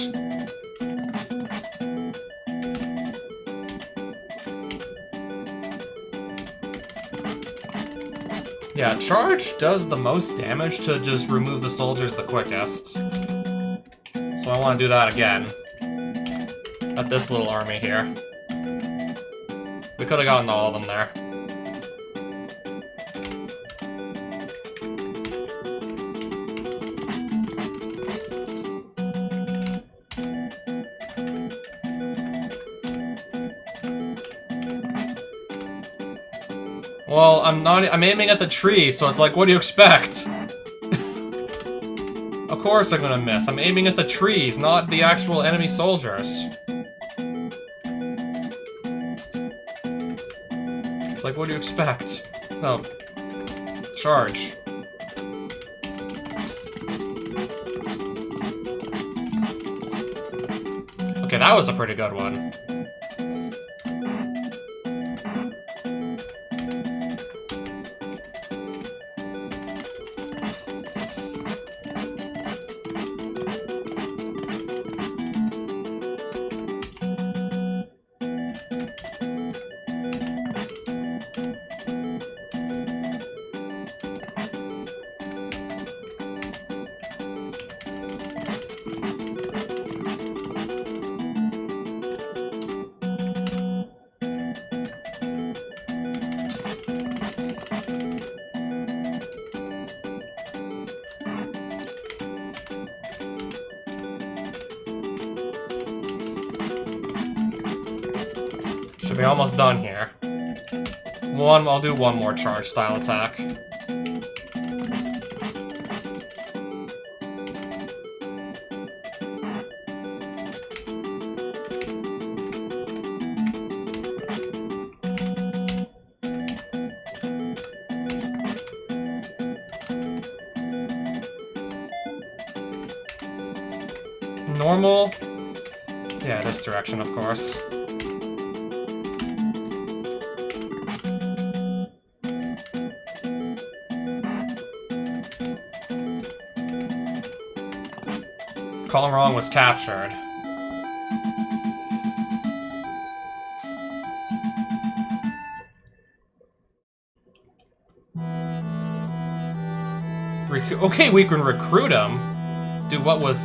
Yeah, charge does the most damage to just remove the soldiers the quickest. So I want to do that again. At this little army here. We could have gotten all of them there. Well, I'm aiming at the tree, so it's like, what do you expect? Of course I'm gonna miss. I'm aiming at the trees, not the actual enemy soldiers. It's like, what do you expect? No. Charge. Okay, that was a pretty good one. Should be almost done here. I'll do one more charge style attack. Normal? Yeah, this direction, of course. Kong Rong was captured. Okay, we can recruit him. Do what with...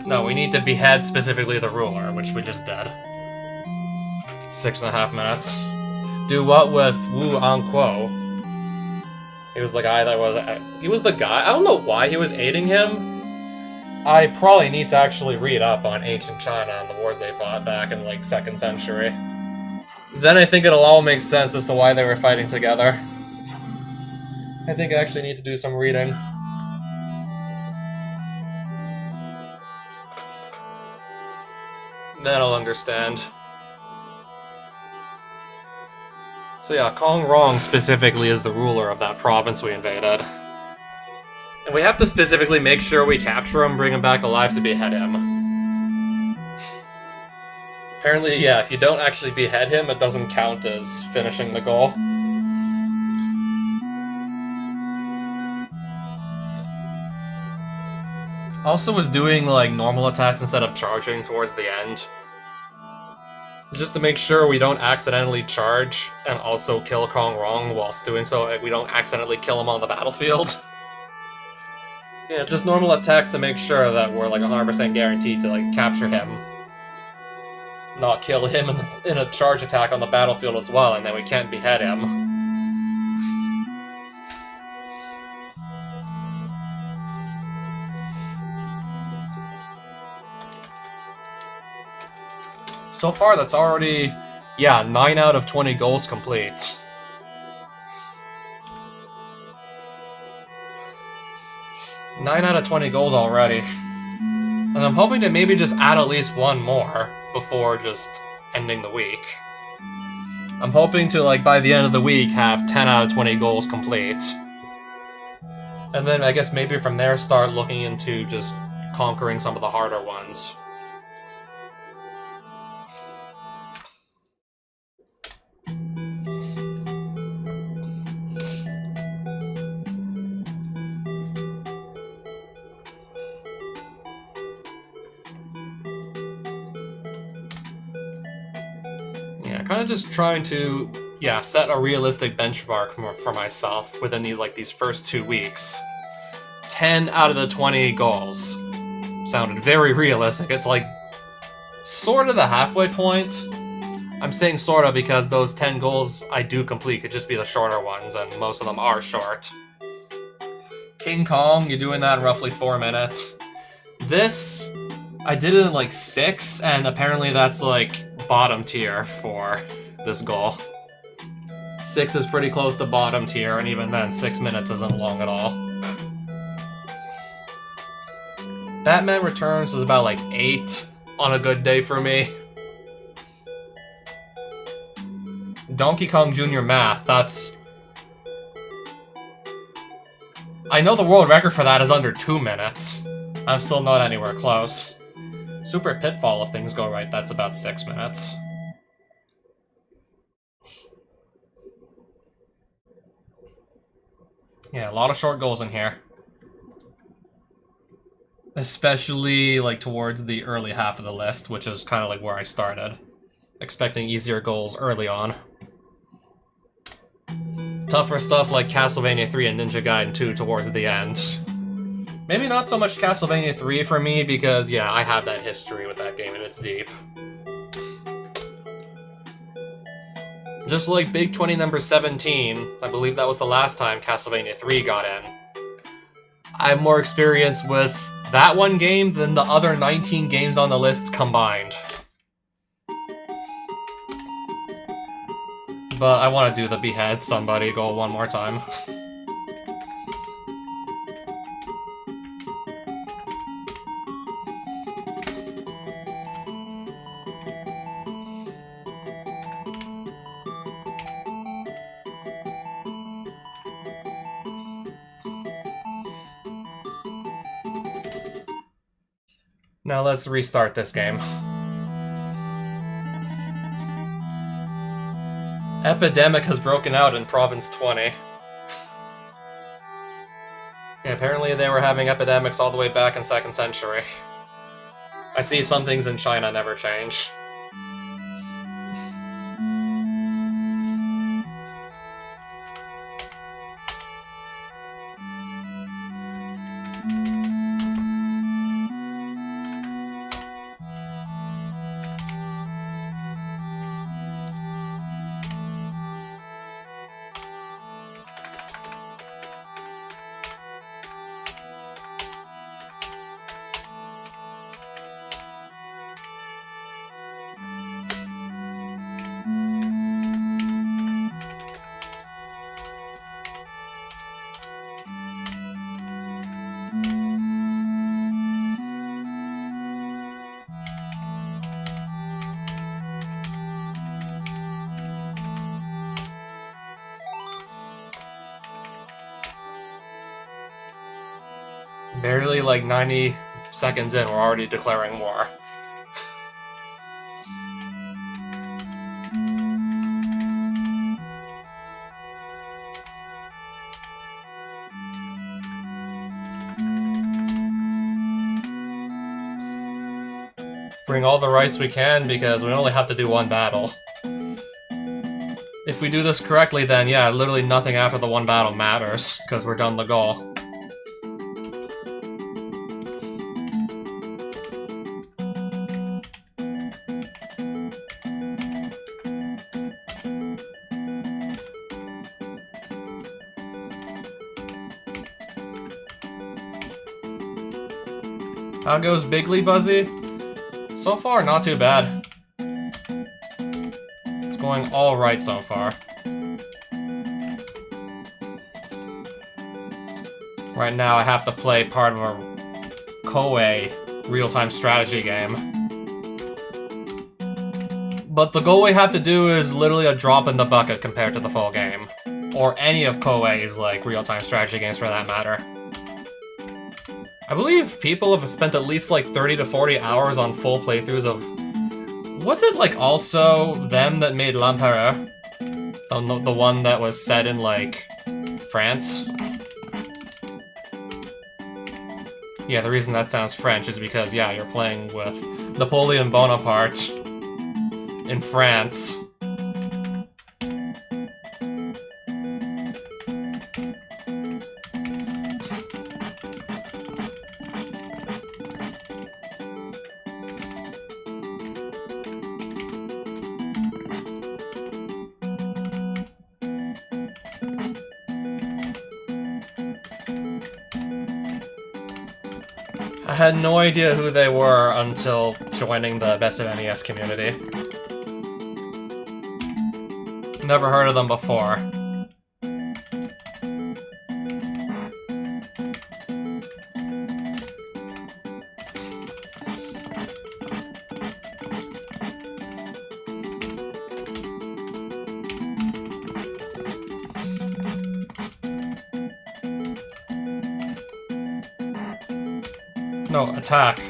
No, we need to behead specifically the ruler, which we just did. 6.5 minutes. Do what with Wu Anquo? He was the guy that was... He was the guy... I don't know why he was aiding him. I probably need to actually read up on ancient China and the wars they fought back in, like, 2nd century. Then I think it'll all make sense as to why they were fighting together. I think I actually need to do some reading. Then I'll understand. So yeah, Kong Rong specifically is the ruler of that province we invaded. And we have to specifically make sure we capture him, bring him back alive to behead him. Apparently, yeah, if you don't actually behead him, it doesn't count as finishing the goal. Also was doing, like, normal attacks instead of charging towards the end. Just to make sure we don't accidentally charge and also kill Kong Rong whilst doing so, like, we don't accidentally kill him on the battlefield. Yeah, just normal attacks to make sure that we're, like, 100% guaranteed to, like, capture him. Not kill him in a charge attack on the battlefield as well, and then we can't behead him. So far, that's already, yeah, 9 out of 20 goals complete. Nine out of 20 goals already. And I'm hoping to maybe just add at least one more before just ending the week. I'm hoping to, like, by the end of the week, have 10 out of 20 goals complete. And then I guess maybe from there start looking into just conquering some of the harder ones. Kind of just trying to, yeah, set a realistic benchmark for myself within these first 2 weeks. 10 out of the 20 goals sounded very realistic. It's like sort of the halfway point. I'm saying sort of because those 10 goals I do complete could just be the shorter ones, and most of them are short. King Kong, you're doing that in roughly 4 minutes. This, I did it in like 6, and apparently that's like bottom tier for this goal. 6 is pretty close to bottom tier, and even then, 6 minutes isn't long at all. Batman Returns is about like 8 on a good day for me. Donkey Kong Jr. Math, that's... I know the world record for that is under 2 minutes. I'm still not anywhere close. Super Pitfall, if things go right, that's about 6 minutes. Yeah, a lot of short goals in here. Especially, like, towards the early half of the list, which is kind of like where I started. Expecting easier goals early on. Tougher stuff like Castlevania 3 and Ninja Gaiden 2 towards the end. Maybe not so much Castlevania 3 for me, because, yeah, I have that history with that game and it's deep. Just like Big 20 number 17, I believe that was the last time Castlevania 3 got in. I have more experience with that one game than the other 19 games on the list combined. But I want to do the behead somebody goal one more time. Now let's restart this game. Epidemic has broken out in Province 20. Yeah, apparently they were having epidemics all the way back in 2nd century. I see some things in China never change. Barely like 90 seconds in, we're already declaring war. Bring all the rice we can, because we only have to do one battle. If we do this correctly, then yeah, literally nothing after the one battle matters, because we're done the goal. How goes Biggly Buzzy? So far, not too bad. It's going alright so far. Right now, I have to play part of a Koei real-time strategy game. But the goal we have to do is literally a drop in the bucket compared to the full game. Or any of Koei's, like, real-time strategy games for that matter. I believe people have spent at least like 30 to 40 hours on full playthroughs of... Was it like also them that made L'Empereur? The one that was set in like France? Yeah, the reason that sounds French is because, yeah, you're playing with Napoleon Bonaparte in France. I had no idea who they were until joining the Best of NES community. Never heard of them before. No, attack.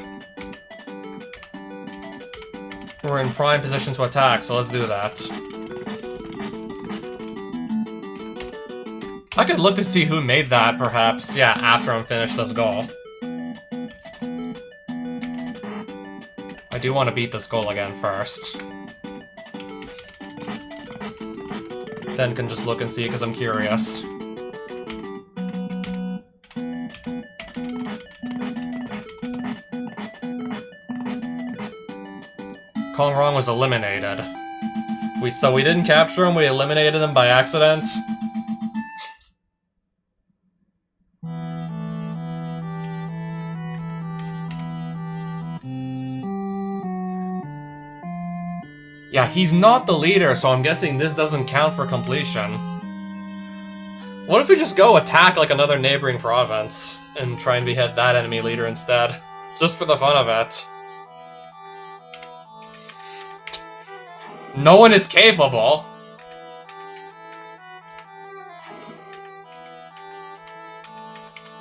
We're in prime position to attack, so let's do that. I could look to see who made that, perhaps, yeah, after I'm finished this goal. I do want to beat this goal again first. Then can just look and see, because I'm curious. Kong Rong was eliminated. So we didn't capture him, we eliminated him by accident. Yeah, he's not the leader, so I'm guessing this doesn't count for completion. What if we just go attack like another neighboring province and try and behead that enemy leader instead? Just for the fun of it. No one is capable.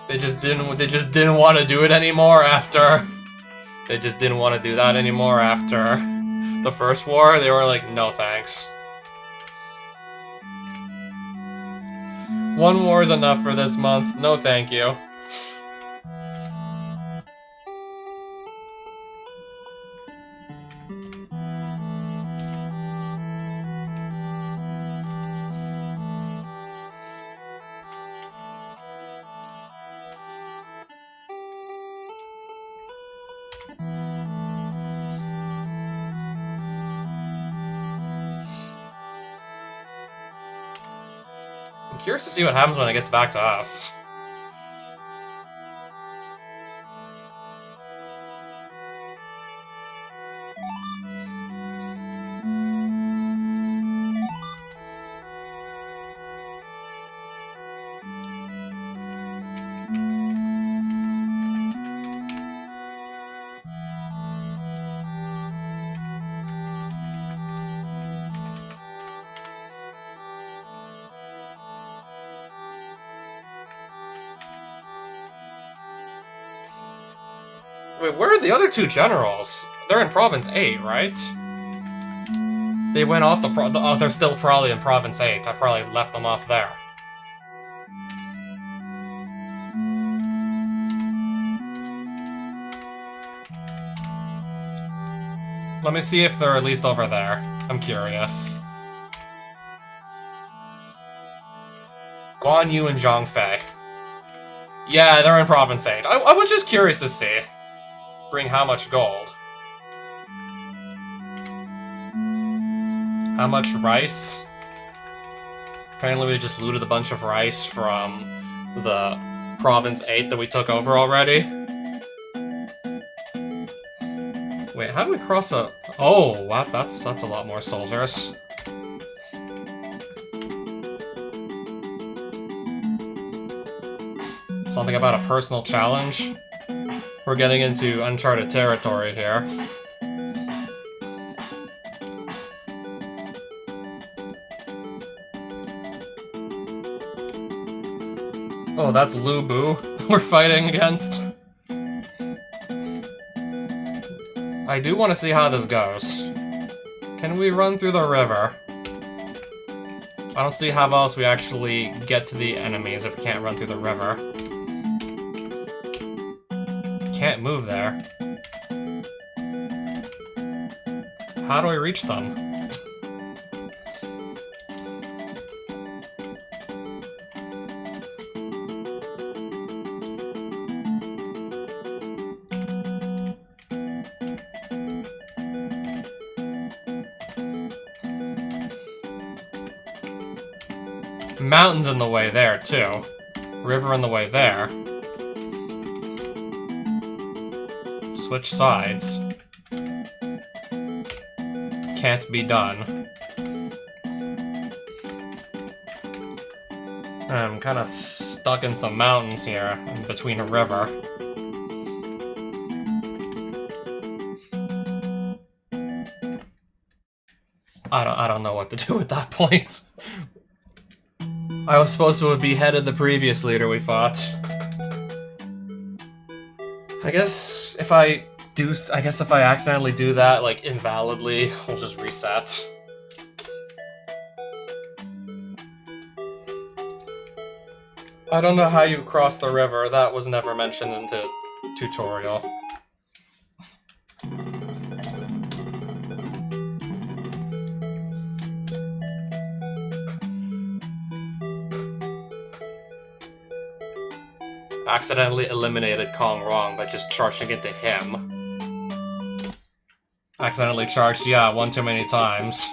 They just didn't want to do it anymore after... They just didn't want to do that anymore after the first war. They were like, no thanks. One war is enough for this month. No thank you. I'm curious to see what happens when it gets back to us. Wait, where are the other two generals? They're in Province 8, right? They went off the oh, they're still probably in Province 8. I probably left them off there. Let me see if they're at least over there. I'm curious. Guan Yu and Zhang Fei. Yeah, they're in Province 8. I was just curious to see. Bring how much gold? How much rice? Apparently we just looted a bunch of rice from the Province 8 that we took over already. Wait, how do we cross a... Oh, wow, that's a lot more soldiers. Something about a personal challenge? We're getting into uncharted territory here. Oh, that's Lu Bu we're fighting against. I do want to see how this goes. Can we run through the river? I don't see how else we actually get to the enemies if we can't run through the river. Can't move there. How do I reach them? Mountains in the way there, too. River in the way there. Switch sides. Can't be done. I'm kind of stuck in some mountains here, in between a river. I don't know what to do at that point. I was supposed to have beheaded the previous leader we fought. I guess if I accidentally do that, like, invalidly, we'll just reset. I don't know how you cross the river. That was never mentioned in the tutorial. Accidentally eliminated Kong Rong by just charging into him. Accidentally charged, yeah, one too many times.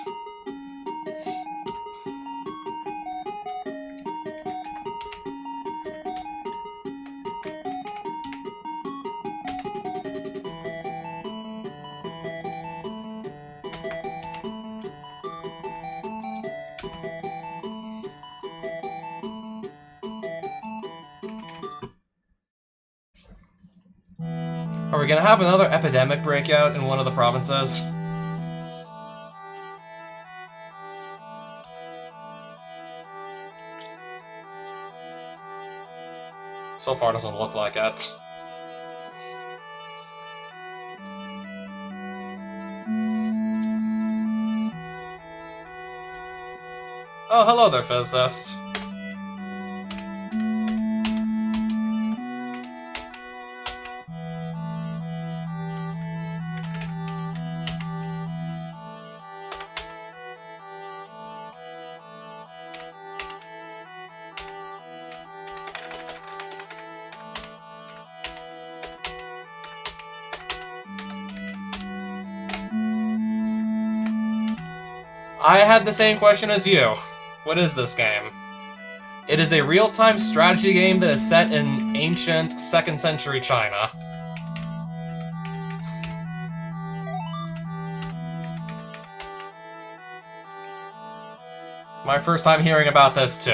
Are we gonna have another epidemic breakout in one of the provinces? So far, doesn't look like it. Oh, hello there, physicist. I had the same question as you. What is this game? It is a real-time strategy game that is set in ancient 2nd century China. My first time hearing about this, too.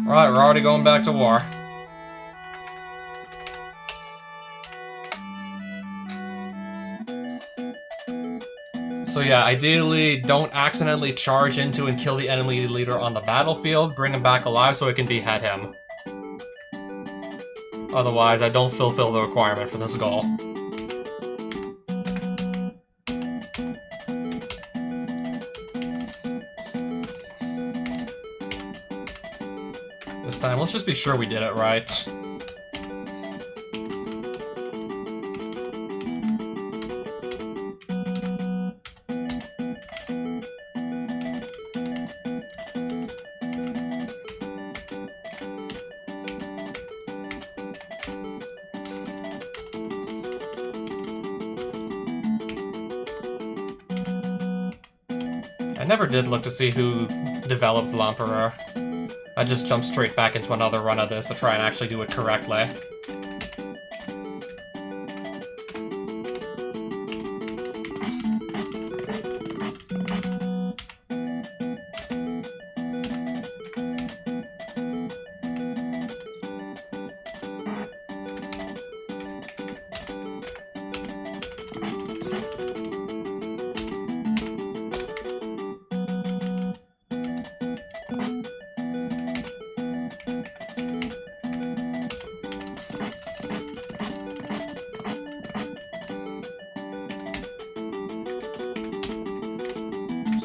Alright, we're already going back to war. So yeah, ideally, don't accidentally charge into and kill the enemy leader on the battlefield. Bring him back alive so it can behead him. Otherwise, I don't fulfill the requirement for this goal. This time, let's just be sure we did it right. I never did look to see who developed L'Empereur. I just jumped straight back into another run of this to try and actually do it correctly.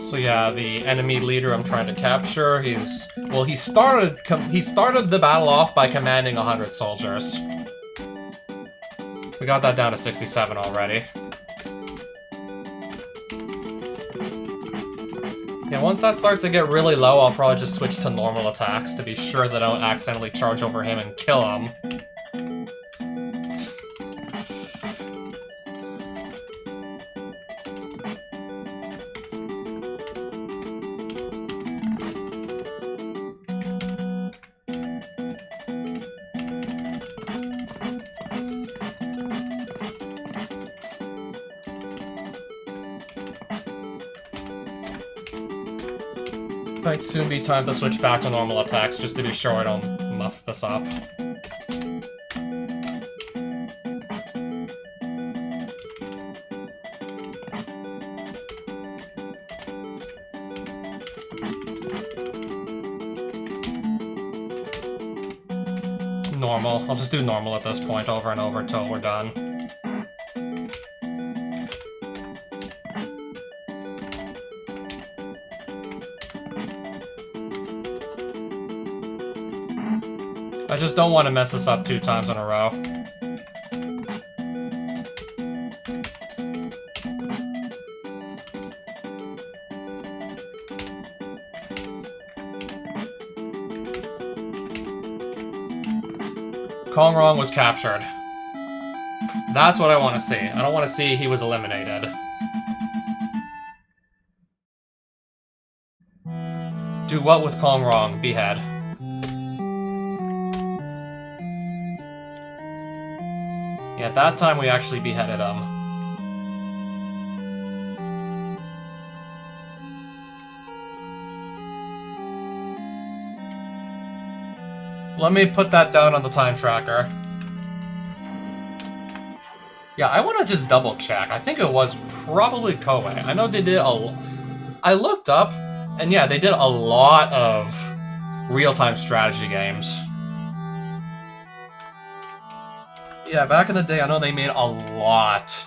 So yeah, the enemy leader I'm trying to capture, he started the battle off by commanding 100 soldiers. We got that down to 67 already. Yeah, once that starts to get really low, I'll probably just switch to normal attacks to be sure that I don't accidentally charge over him and kill him. Might soon be time to switch back to normal attacks, just to be sure I don't muff this up. Normal. I'll just do normal at this point over and over until we're done. I just don't want to mess this up 2 times in a row. Kong Rong was captured. That's what I want to see. I don't want to see he was eliminated. Do what with Kong Rong? Behead. Yeah, at that time we actually beheaded him. Let me put that down on the time tracker. Yeah, I want to just double check. I think it was probably Koei. I know they did I looked up, and yeah, they did a lot of real-time strategy games. Yeah, back in the day, I know they made a lot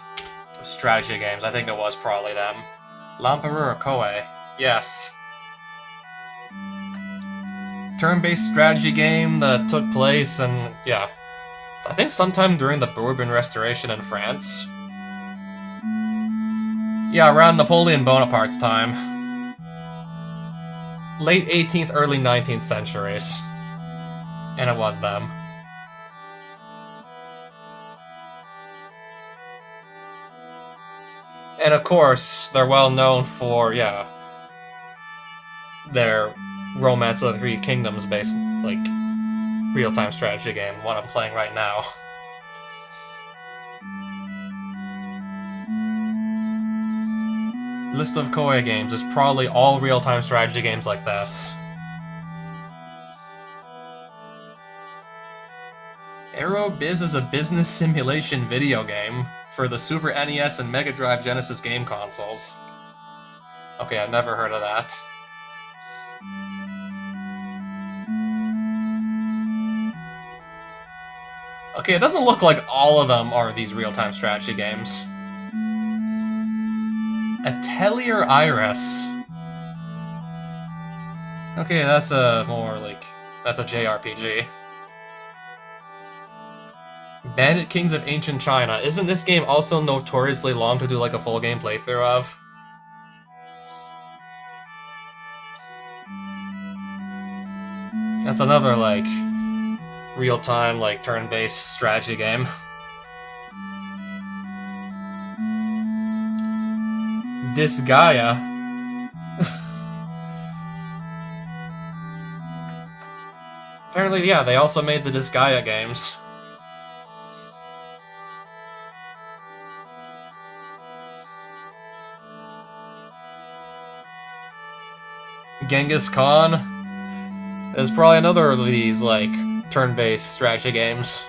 of strategy games. I think it was probably them. L'Empereur or Koei? Yes. Turn-based strategy game that took place in, yeah, I think sometime during the Bourbon Restoration in France. Yeah, around Napoleon Bonaparte's time. Late 18th, early 19th centuries. And it was them. And of course, they're well known for, yeah, their Romance of the Three Kingdoms based, like, real-time strategy game, what I'm playing right now. List of Koei games is probably all real-time strategy games like this. Aerobiz is a business simulation video game for the Super NES and Mega Drive Genesis game consoles. Okay, I've never heard of that. Okay, it doesn't look like all of them are these real-time strategy games. Atelier Iris. Okay, that's a more like... that's a JRPG. Bandit Kings of Ancient China. Isn't this game also notoriously long to do like a full game playthrough of? That's another like real-time like turn-based strategy game. Disgaea. Apparently, yeah, they also made the Disgaea games. Genghis Khan is probably another of these, like, turn-based strategy games.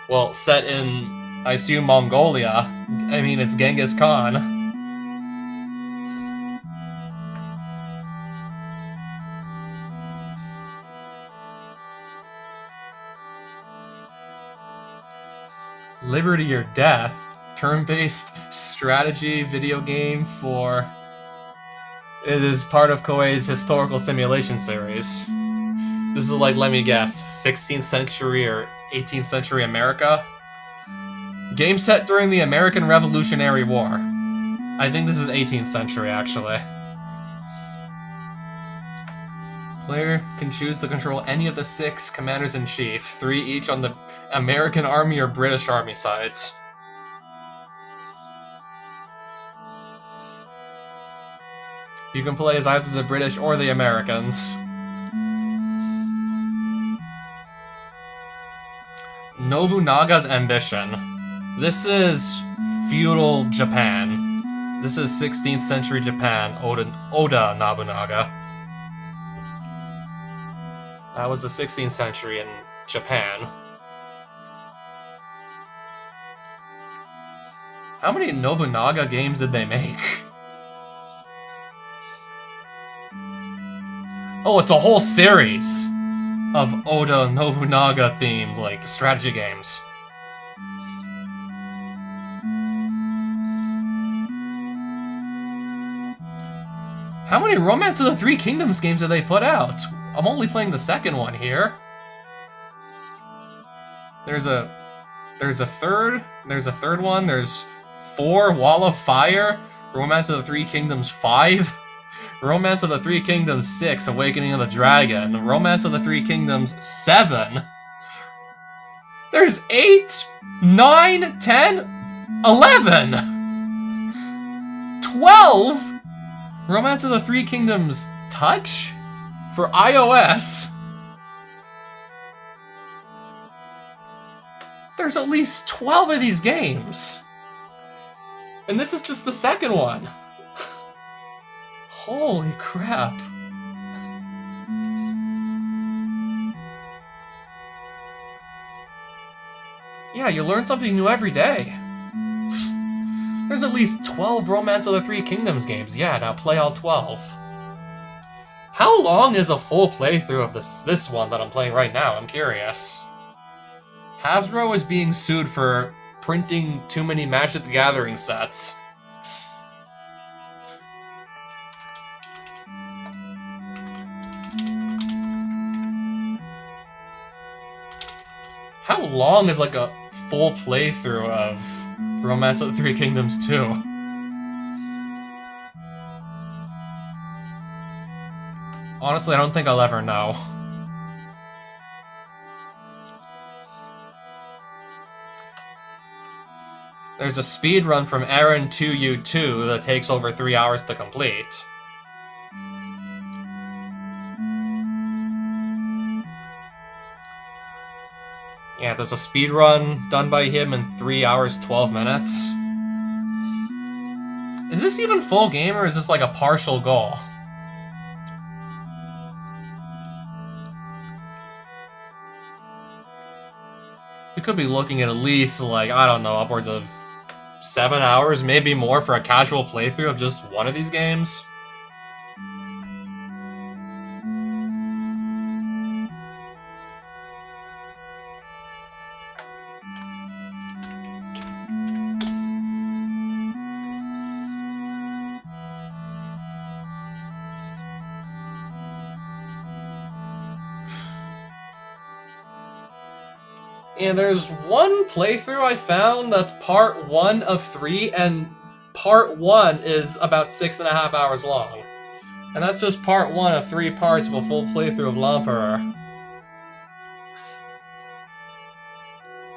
Well, set in, I assume, Mongolia. I mean, it's Genghis Khan. Liberty or Death, turn-based strategy video game for... It is part of Koei's historical simulation series. This is like, let me guess, 16th century or 18th century America? Game set during the American Revolutionary War. I think this is 18th century, actually. Player can choose to control any of the 6 commanders-in-chief, 3 each on the American Army or British Army sides. You can play as either the British or the Americans. Nobunaga's Ambition. This is feudal Japan. This is 16th century Japan, Oda Nobunaga. That was the 16th century in Japan. How many Nobunaga games did they make? Oh, it's a whole series of Oda Nobunaga themed, like, strategy games. How many Romance of the Three Kingdoms games did they put out? I'm only playing the second one here. There's a third one, there's 4, Wall of Fire, Romance of the Three Kingdoms 5, Romance of the Three Kingdoms 6, Awakening of the Dragon, Romance of the Three Kingdoms 7. There's 8, 9, 10, 11, 12 Romance of the Three Kingdoms Touch for iOS. There's at least 12 of these games. And this is just the second one. Holy crap. Yeah, you learn something new every day. There's at least 12 Romance of the Three Kingdoms games. Yeah, now play all 12. How long is a full playthrough of this one that I'm playing right now? I'm curious. Hasbro is being sued for printing too many Magic the Gathering sets. How long is like a full playthrough of Romance of the Three Kingdoms 2? Honestly, I don't think I'll ever know. There's a speedrun from Aaron 2U2 that takes over 3 hours to complete. Yeah, there's a speedrun done by him in 3 hours, 12 minutes. Is this even full game, or is this like a partial goal? We could be looking at least, like, I don't know, upwards of 7 hours, maybe more, for a casual playthrough of just one of these games. And there's one playthrough I found that's part 1 of 3, and part 1 is about 6.5 hours long. And that's just part 1 of 3 parts of a full playthrough of L'Empereur.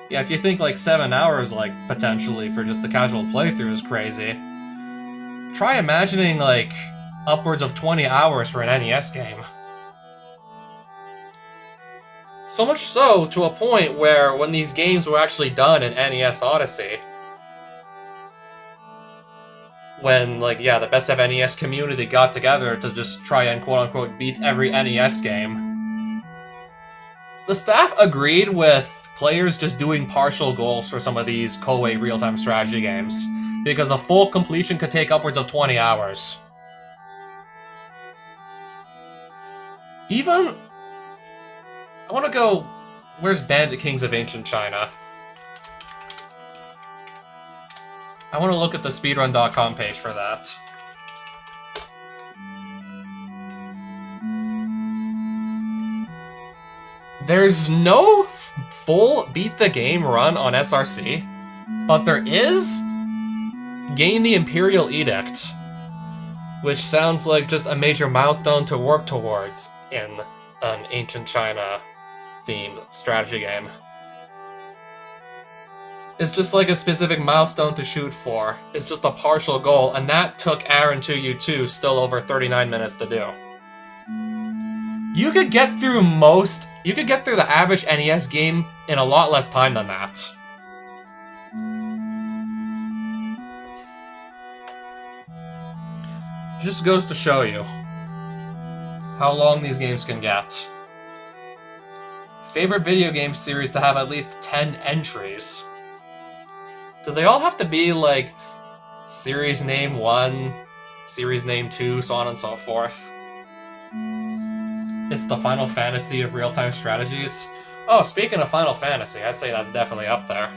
Yeah, if you think like 7 hours, like, potentially, for just the casual playthrough is crazy, try imagining, like, upwards of 20 hours for an NES game. So much so, to a point where when these games were actually done in NES Odyssey, when, like, yeah, the Best of NES community got together to just try and quote-unquote beat every NES game, the staff agreed with players just doing partial goals for some of these Koei real-time strategy games, because a full completion could take upwards of 20 hours. Even... I want to go... Where's Bandit Kings of Ancient China? I want to look at the speedrun.com page for that. There's no full beat the game run on SRC, but there is Gain the Imperial Edict, which sounds like just a major milestone to work towards in an Ancient China themed strategy game. It's just like a specific milestone to shoot for. It's just a partial goal, and that took Aaron 2U2 still over 39 minutes to do. You could get through the average NES game in a lot less time than that. It just goes to show you how long these games can get. Favorite video game series to have at least 10 entries. Do they all have to be like series name 1, series name 2, so on and so forth? It's the Final Fantasy of real-time strategies. Oh, speaking of Final Fantasy, I'd say that's definitely up there.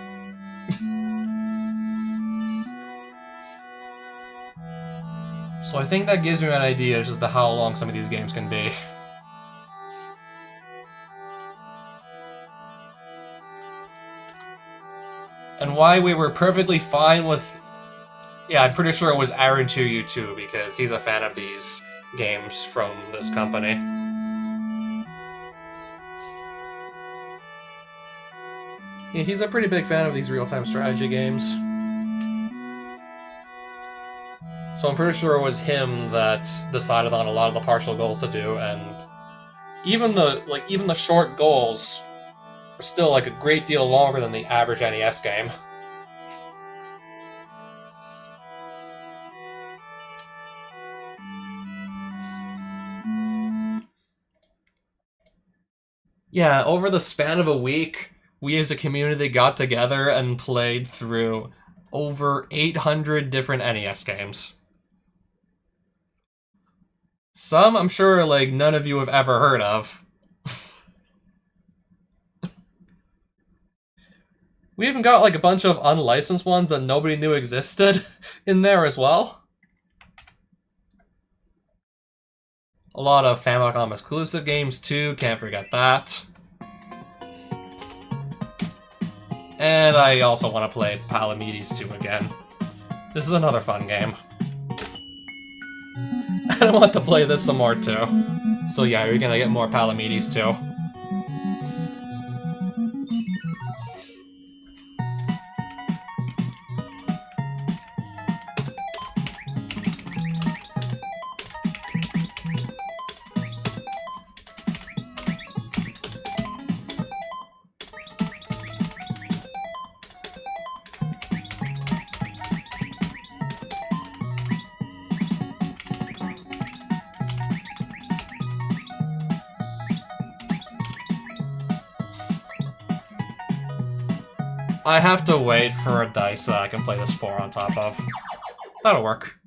So I think that gives you an idea just to how long some of these games can be. And why we were perfectly fine with... Yeah, I'm pretty sure it was Aaron 2U2, because he's a fan of these games from this company. Yeah, he's a pretty big fan of these real-time strategy games. So I'm pretty sure it was him that decided on a lot of the partial goals to do, and even the short goals are still like a great deal longer than the average NES game. Yeah, over the span of a week, we as a community got together and played through over 800 different NES games. Some, I'm sure, like, none of you have ever heard of. We even got, like, a bunch of unlicensed ones that nobody knew existed in there as well. A lot of Famicom exclusive games, too, can't forget that. And I also want to play Palamedes 2 again. This is another fun game. And I want to play this some more, too. So yeah, you're gonna get more Palamedes 2. I have to wait for a dice that I can play this 4 on top of. That'll work.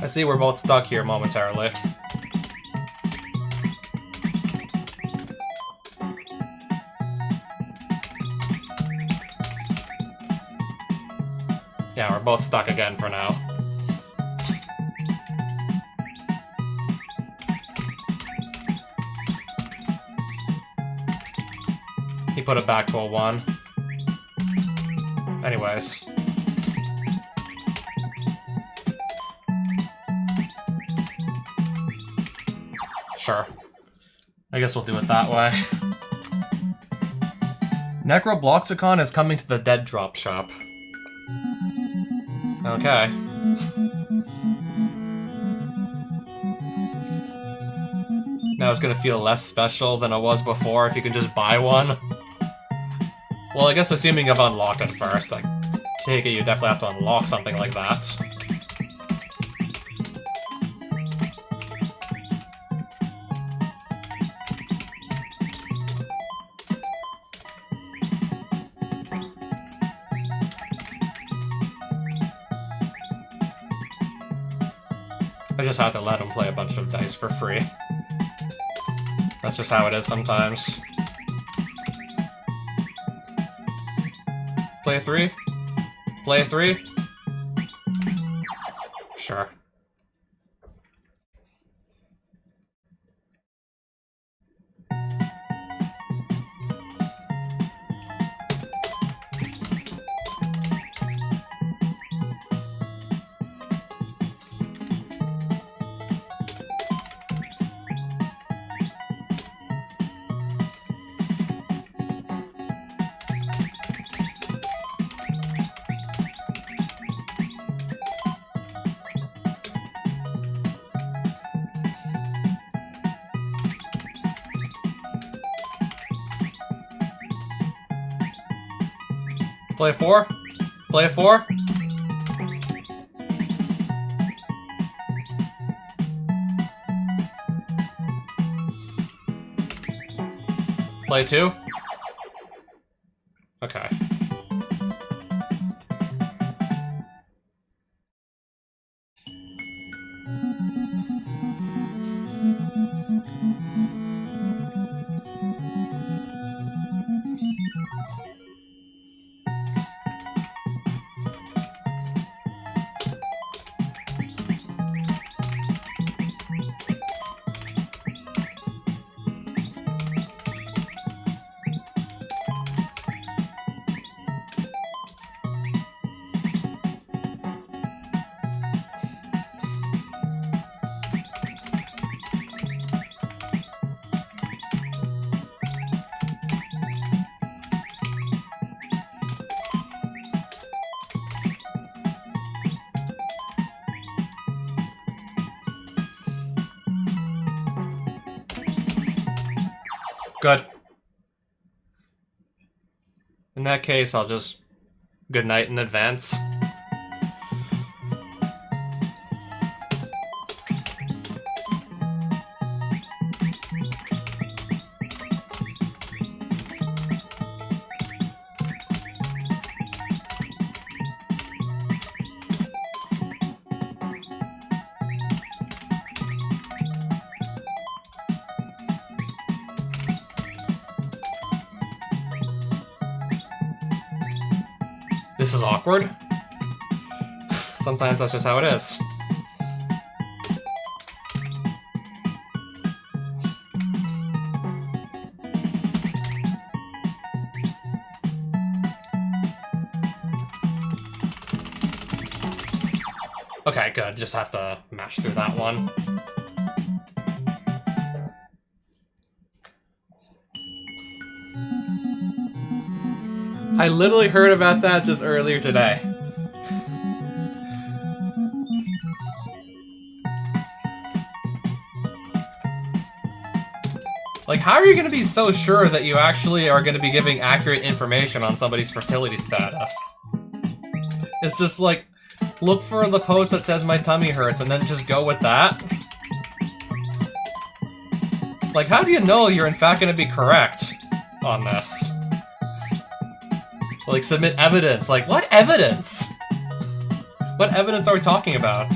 I see we're both stuck here momentarily. Yeah, we're both stuck again for now. He put it back to a 1. Anyways. Sure. I guess we'll do it that way. Necrobloxicon is coming to the Dead Drop shop. Okay. Now it's gonna feel less special than it was before if you can just buy one. Well, I guess assuming you've unlocked it first, I take it you definitely have to unlock something like that. I just have to let him play a bunch of dice for free. That's just how it is sometimes. Play a 3? Play a 3? Sure. Play a 4? Play a 4? Play 2? Okay. Good. In that case, I'll just good night in advance. This is awkward. Sometimes that's just how it is. Okay, good. Just have to mash through that one. I literally heard about that just earlier today. Like, how are you gonna be so sure that you actually are gonna be giving accurate information on somebody's fertility status? It's just like, look for the post that says my tummy hurts and then just go with that? Like, how do you know you're in fact gonna be correct on this? Like, submit evidence. Like, what evidence? What evidence are we talking about?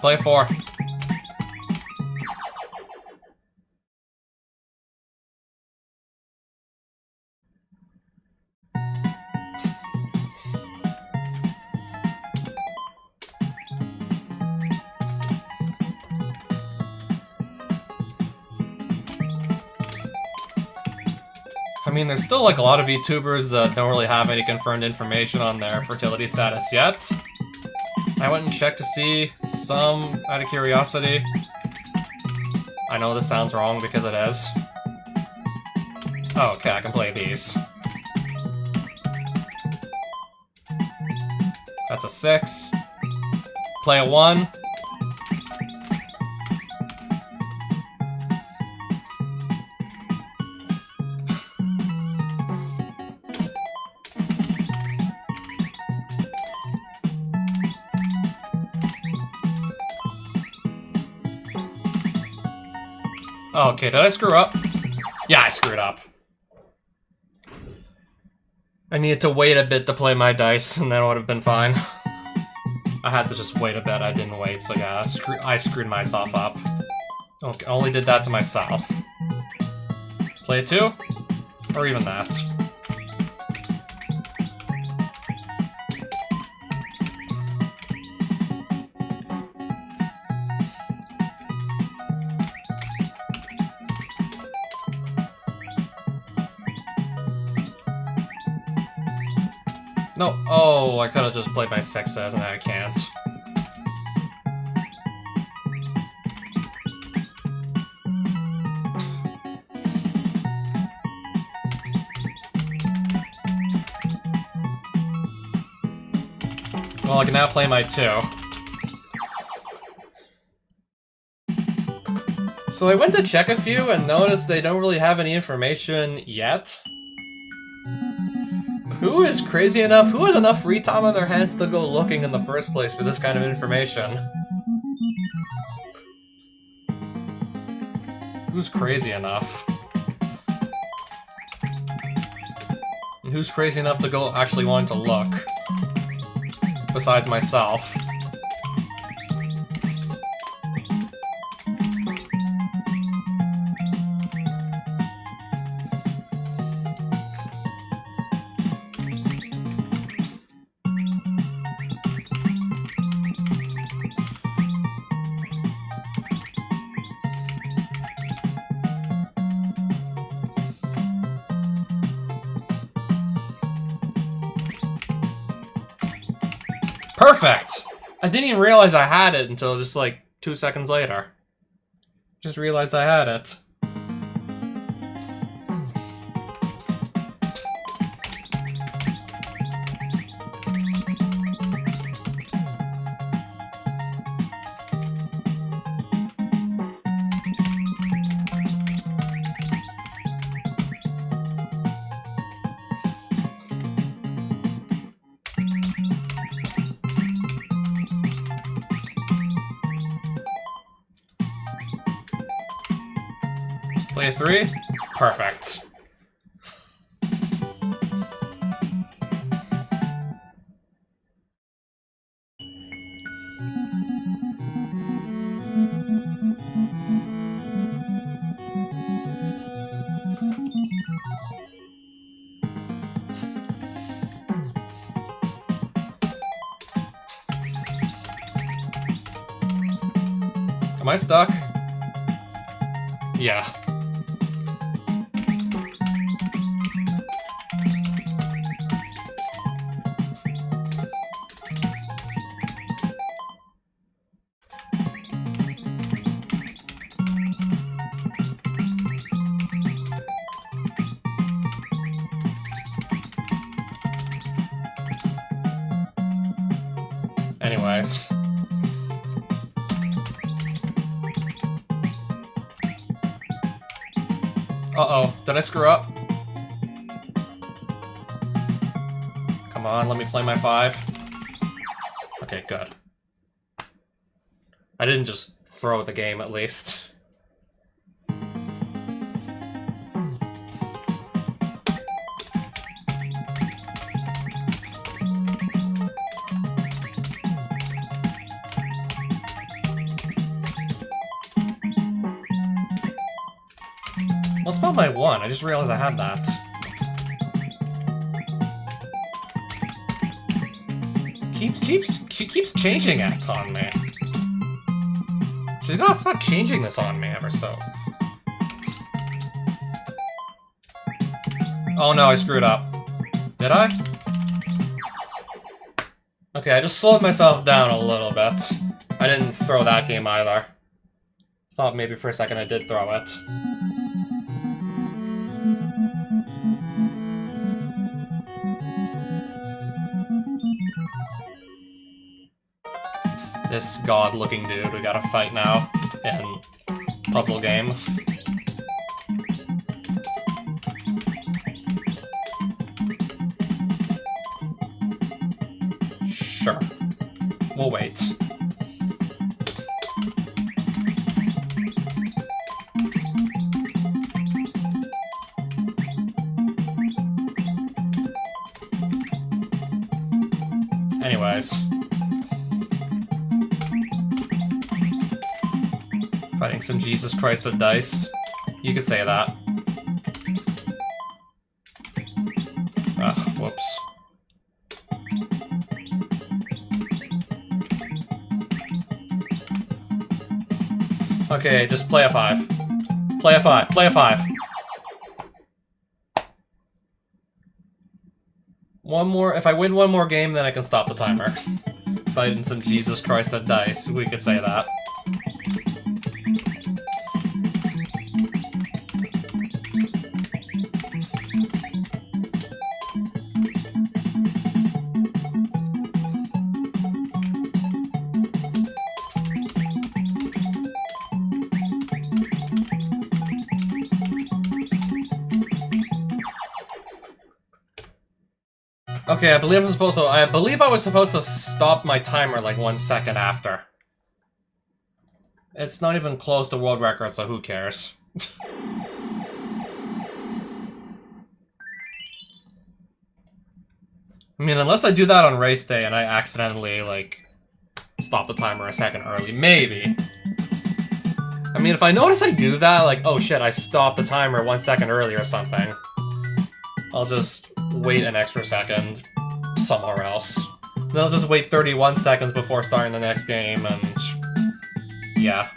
Play 4. I mean, there's still like a lot of VTubers that don't really have any confirmed information on their fertility status yet. I went and checked to see some out of curiosity. I know this sounds wrong because it is. Oh, okay, I can play these. That's a 6. Play a 1. Okay, did I screw up? Yeah, I screwed up. I needed to wait a bit to play my dice, and then it would have been fine. I had to just wait a bit, I didn't wait, so yeah, I screwed myself up. Okay, only did that to myself. Play a 2? Or even that. No, oh, I could have just played my 6s, and I can't. Well, I can now play my 2. So I went to check a few and noticed they don't really have any information yet. Who is crazy enough? Who has enough free time on their hands to go looking in the first place for this kind of information? Who's crazy enough? And who's crazy enough to go actually wanting to look? Besides myself. Perfect! I didn't even realize I had it until just like 2 seconds later. Just realized I had it. Play a 3? Perfect. Am I stuck? Yeah. Anyways. Uh-oh, did I screw up? Come on, let me play my 5. Okay, good. I didn't just throw the game, at least. What's about my 1? I just realized I had that. She keeps changing it on me. She's gotta stop changing this on me ever so. Oh no, I screwed up. Did I? Okay, I just slowed myself down a little bit. I didn't throw that game either. Thought maybe for a second I did throw it. This god-looking dude we gotta fight now in puzzle game. Sure. We'll wait. Anyways. Fighting some Jesus Christ at dice. You could say that. Ugh, whoops. Okay, just play a 5. Play a 5. Play a 5. One more. If I win one more game, then I can stop the timer. Fighting some Jesus Christ at dice. We could say that. Okay, I believe I was supposed to stop my timer like 1 second after. It's not even close to world record, so who cares? I mean, unless I do that on race day and I accidentally, like, stop the timer a second early, maybe. I mean, if I notice I do that, like, oh shit, I stopped the timer 1 second early or something, I'll just wait an extra second somewhere else. Then I'll just wait 31 seconds before starting the next game, and yeah.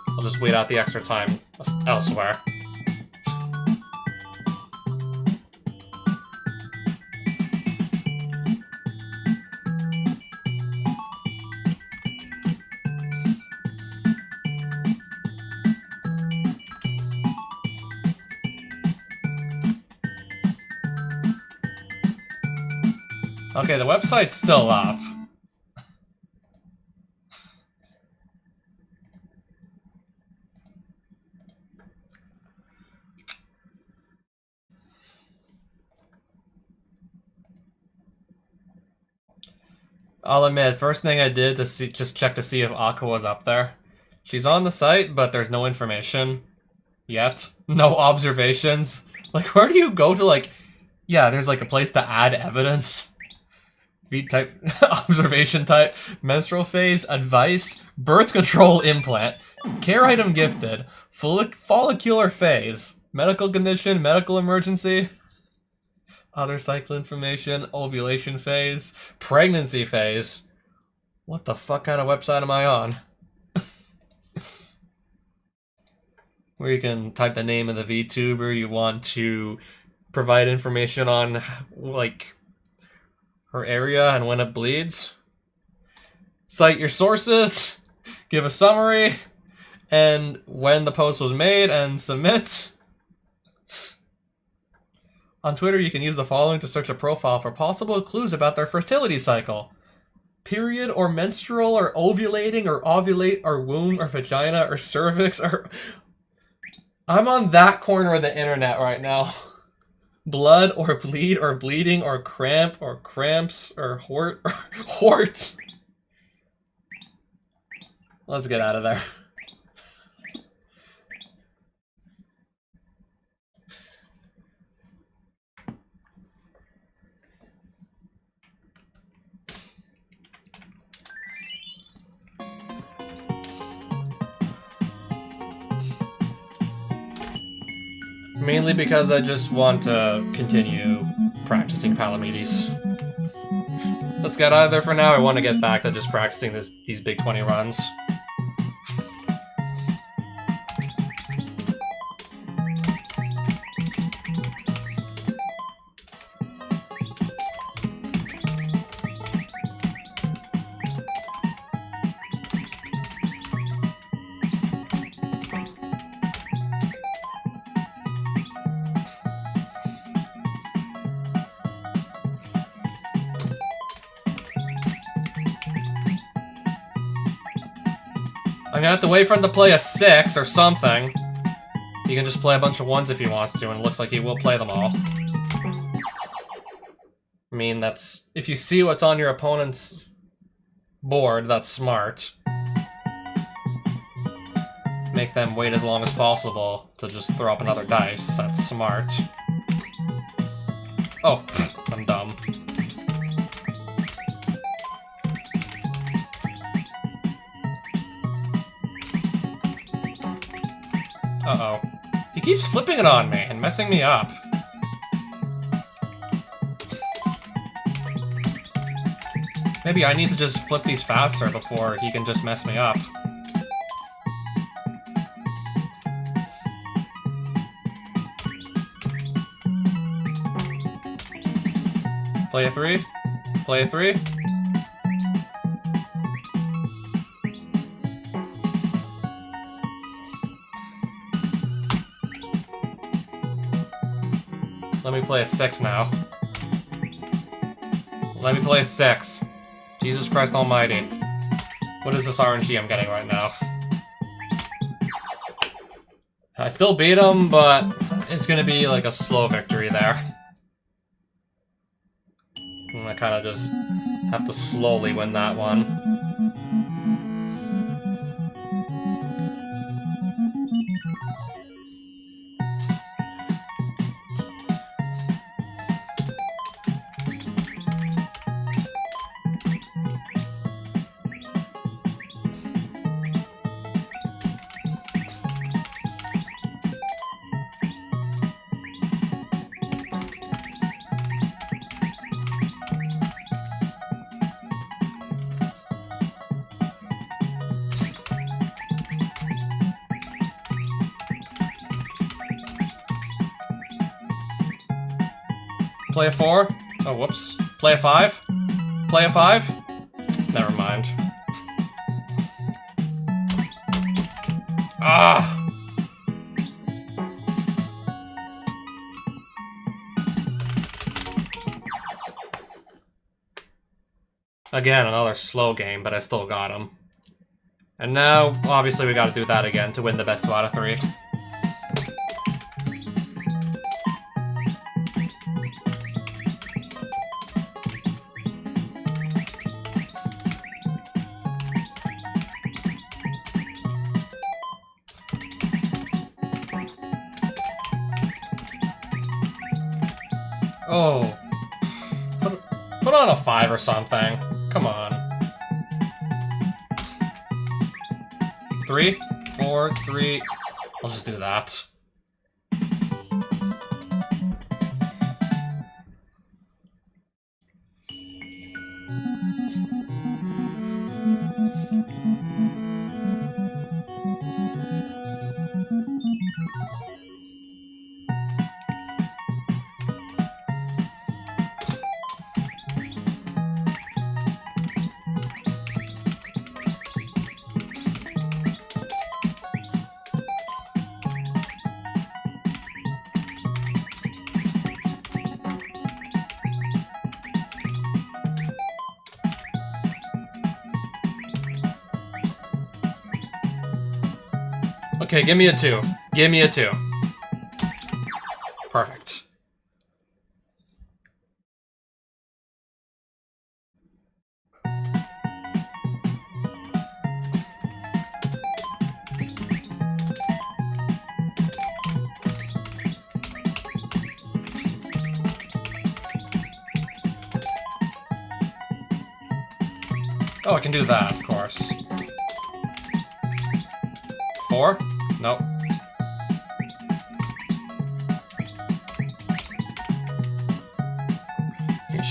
I'll just wait out the extra time elsewhere. Okay, the website's still up. I'll admit, first thing I did to just check to see if Aqua was up there. She's on the site, but there's no information yet. No observations. Like, where do you go to, like... Yeah, there's like a place to add evidence. V-type, observation type, menstrual phase, advice, birth control implant, care item gifted, follicular phase, medical condition, medical emergency, other cycle information, ovulation phase, pregnancy phase. What the fuck kind of website am I on? Where you can type the name of the VTuber you want to provide information on, like, her area and when it bleeds. Cite your sources, give a summary, and when the post was made, and submit. On Twitter, you can use the following to search a profile for possible clues about their fertility cycle. Period, or menstrual, or ovulating, or ovulate, or womb, or vagina, or cervix, or I'm on that corner of the internet right now. Blood or bleed or bleeding or cramp or cramps or hort or hort. Let's get out of there. Mainly because I just want to continue practicing Palamedes. Let's get out of there for now. I want to get back to just practicing these big 20 runs. I'm gonna have to wait for him to play a 6 or something. He can just play a bunch of 1s if he wants to, and it looks like he will play them all. I mean, that's... if you see what's on your opponent's board, that's smart. Make them wait as long as possible to just throw up another dice. That's smart. Oh, I'm dumb. Uh-oh. He keeps flipping it on me and messing me up. Maybe I need to just flip these faster before he can just mess me up. Play a 3. Play a 3. Let me play a 6 now. Let me play a 6. Jesus Christ almighty. What is this RNG I'm getting right now? I still beat him, but it's gonna be like a slow victory there. And I kinda just have to slowly win that one. Play a 4? Oh, whoops. Play a 5? Play a 5? Never mind. Ah! Again, another slow game, but I still got him. And now, obviously, we gotta do that again to win the best 2 out of 3. Oh. Put on a 5 or something. Come on. 3, 4, 3. I'll just do that. Okay, give me a 2. Give me a 2. Perfect. Oh, I can do that, of course. 4? Nope.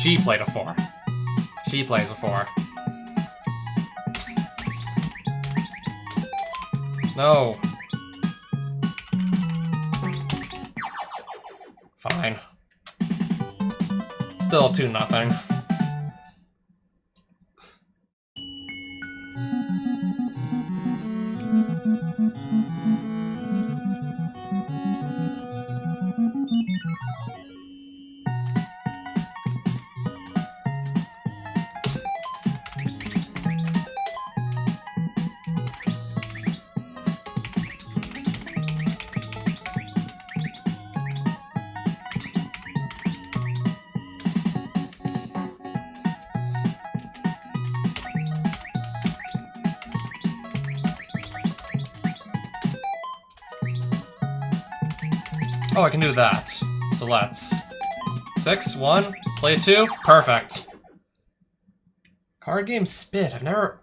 She played a 4. She plays a 4. No. Fine. Still 2-0. Oh, I can do that. So let's... 6, 1, play 2, perfect. Card game spit, I've never...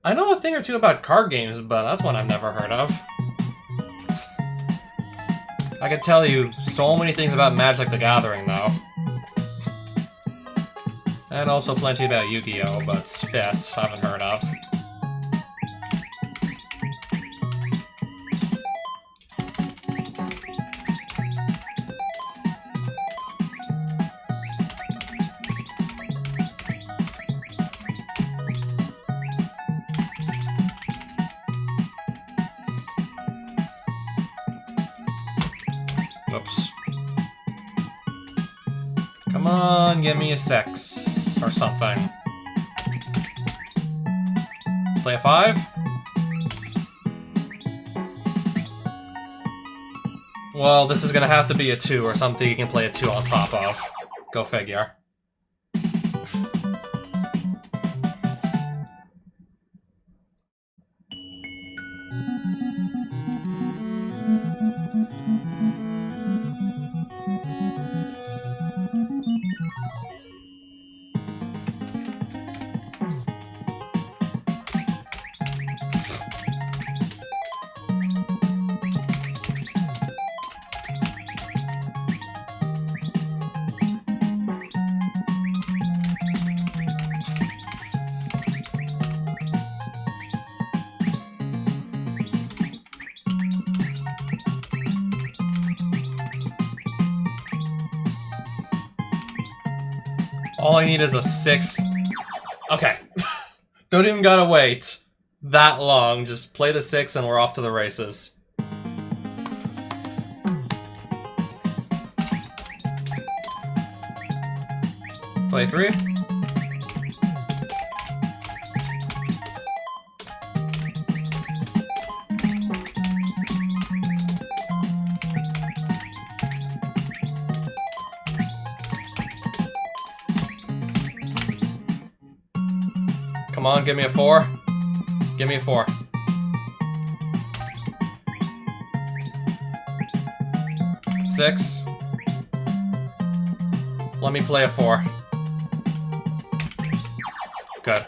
I know a thing or two about card games, but that's one I've never heard of. I could tell you so many things about Magic the Gathering, though. And also plenty about Yu-Gi-Oh, but spit, I haven't heard of. Oops. Come on, give me a 6 or something. Play a 5? Well, this is gonna have to be a 2 or something you can play a 2 on top of. Go figure. All I need is a 6. Okay. Don't even gotta wait that long. Just play the 6 and we're off to the races. Play 3. Come on, give me a 4. Give me a 4. Six. Let me play a 4. Good.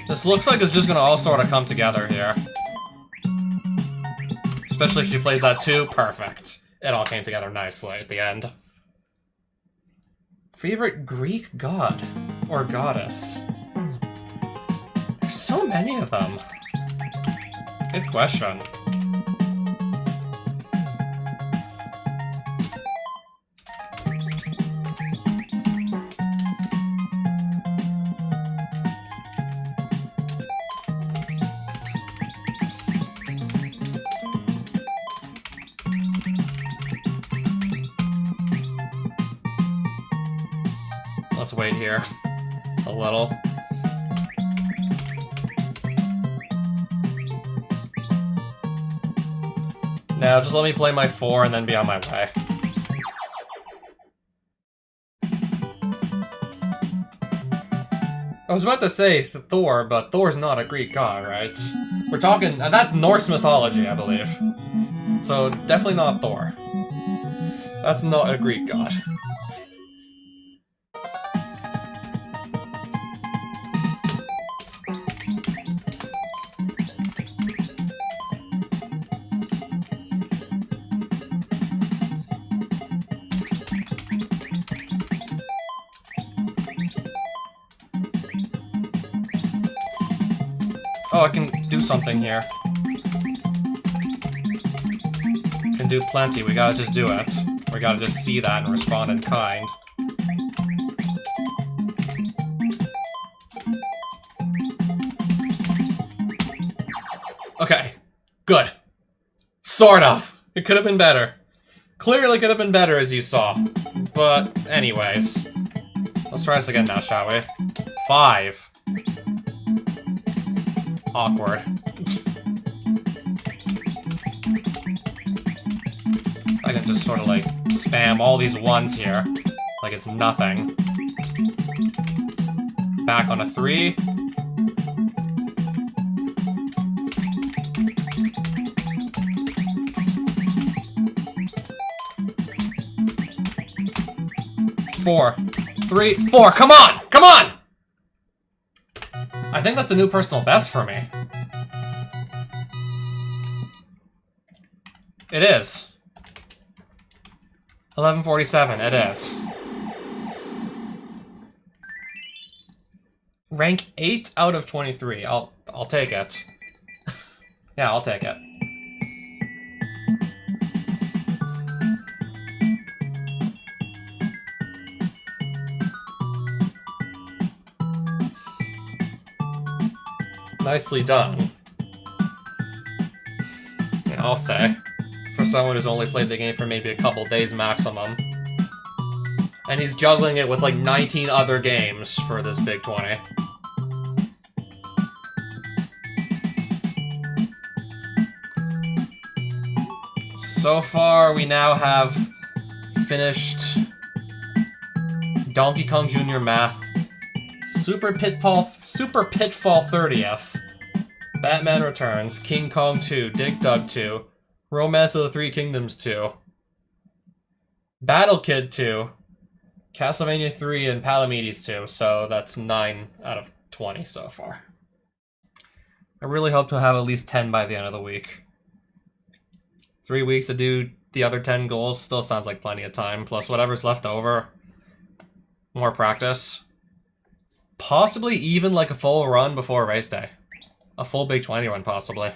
This looks like it's just gonna all sort of come together here. Especially if she plays that 2, perfect. It all came together nicely at the end. Favorite Greek god or goddess? There's so many of them. Good question. Let's wait here a little. Now, just let me play my 4 and then be on my way. I was about to say Thor, but Thor's not a Greek god, right? We're talking... that's Norse mythology, I believe. So, definitely not Thor. That's not a Greek god. Oh, I can do something here. Can do plenty, we gotta just do it. We gotta just see that and respond in kind. Okay. Good. Sort of. It could have been better. Clearly could have been better, as you saw. But, anyways. Let's try this again now, shall we? 5. Awkward. I can just sort of like spam all these ones here like it's nothing. Back on a 3. Four. 3, 4. Come on! Come on! I think that's a new personal best for me. It is. 1147, it is. Rank 8 out of 23. I'll take it. Yeah, I'll take it. Nicely done. Yeah, I'll say. For someone who's only played the game for maybe a couple days maximum. And he's juggling it with like 19 other games for this big 20. So far, we now have finished Donkey Kong Jr. Math, Super Pitfall 30th, Batman Returns, King Kong 2, Dig Dug 2, Romance of the Three Kingdoms 2, Battle Kid 2, Castlevania 3, and Palamedes 2, so that's 9 out of 20 so far. I really hope to have at least 10 by the end of the week. 3 weeks to do the other 10 goals still sounds like plenty of time, plus whatever's left over. More practice. Possibly even like a full run before race day. A full Big 20 run, possibly.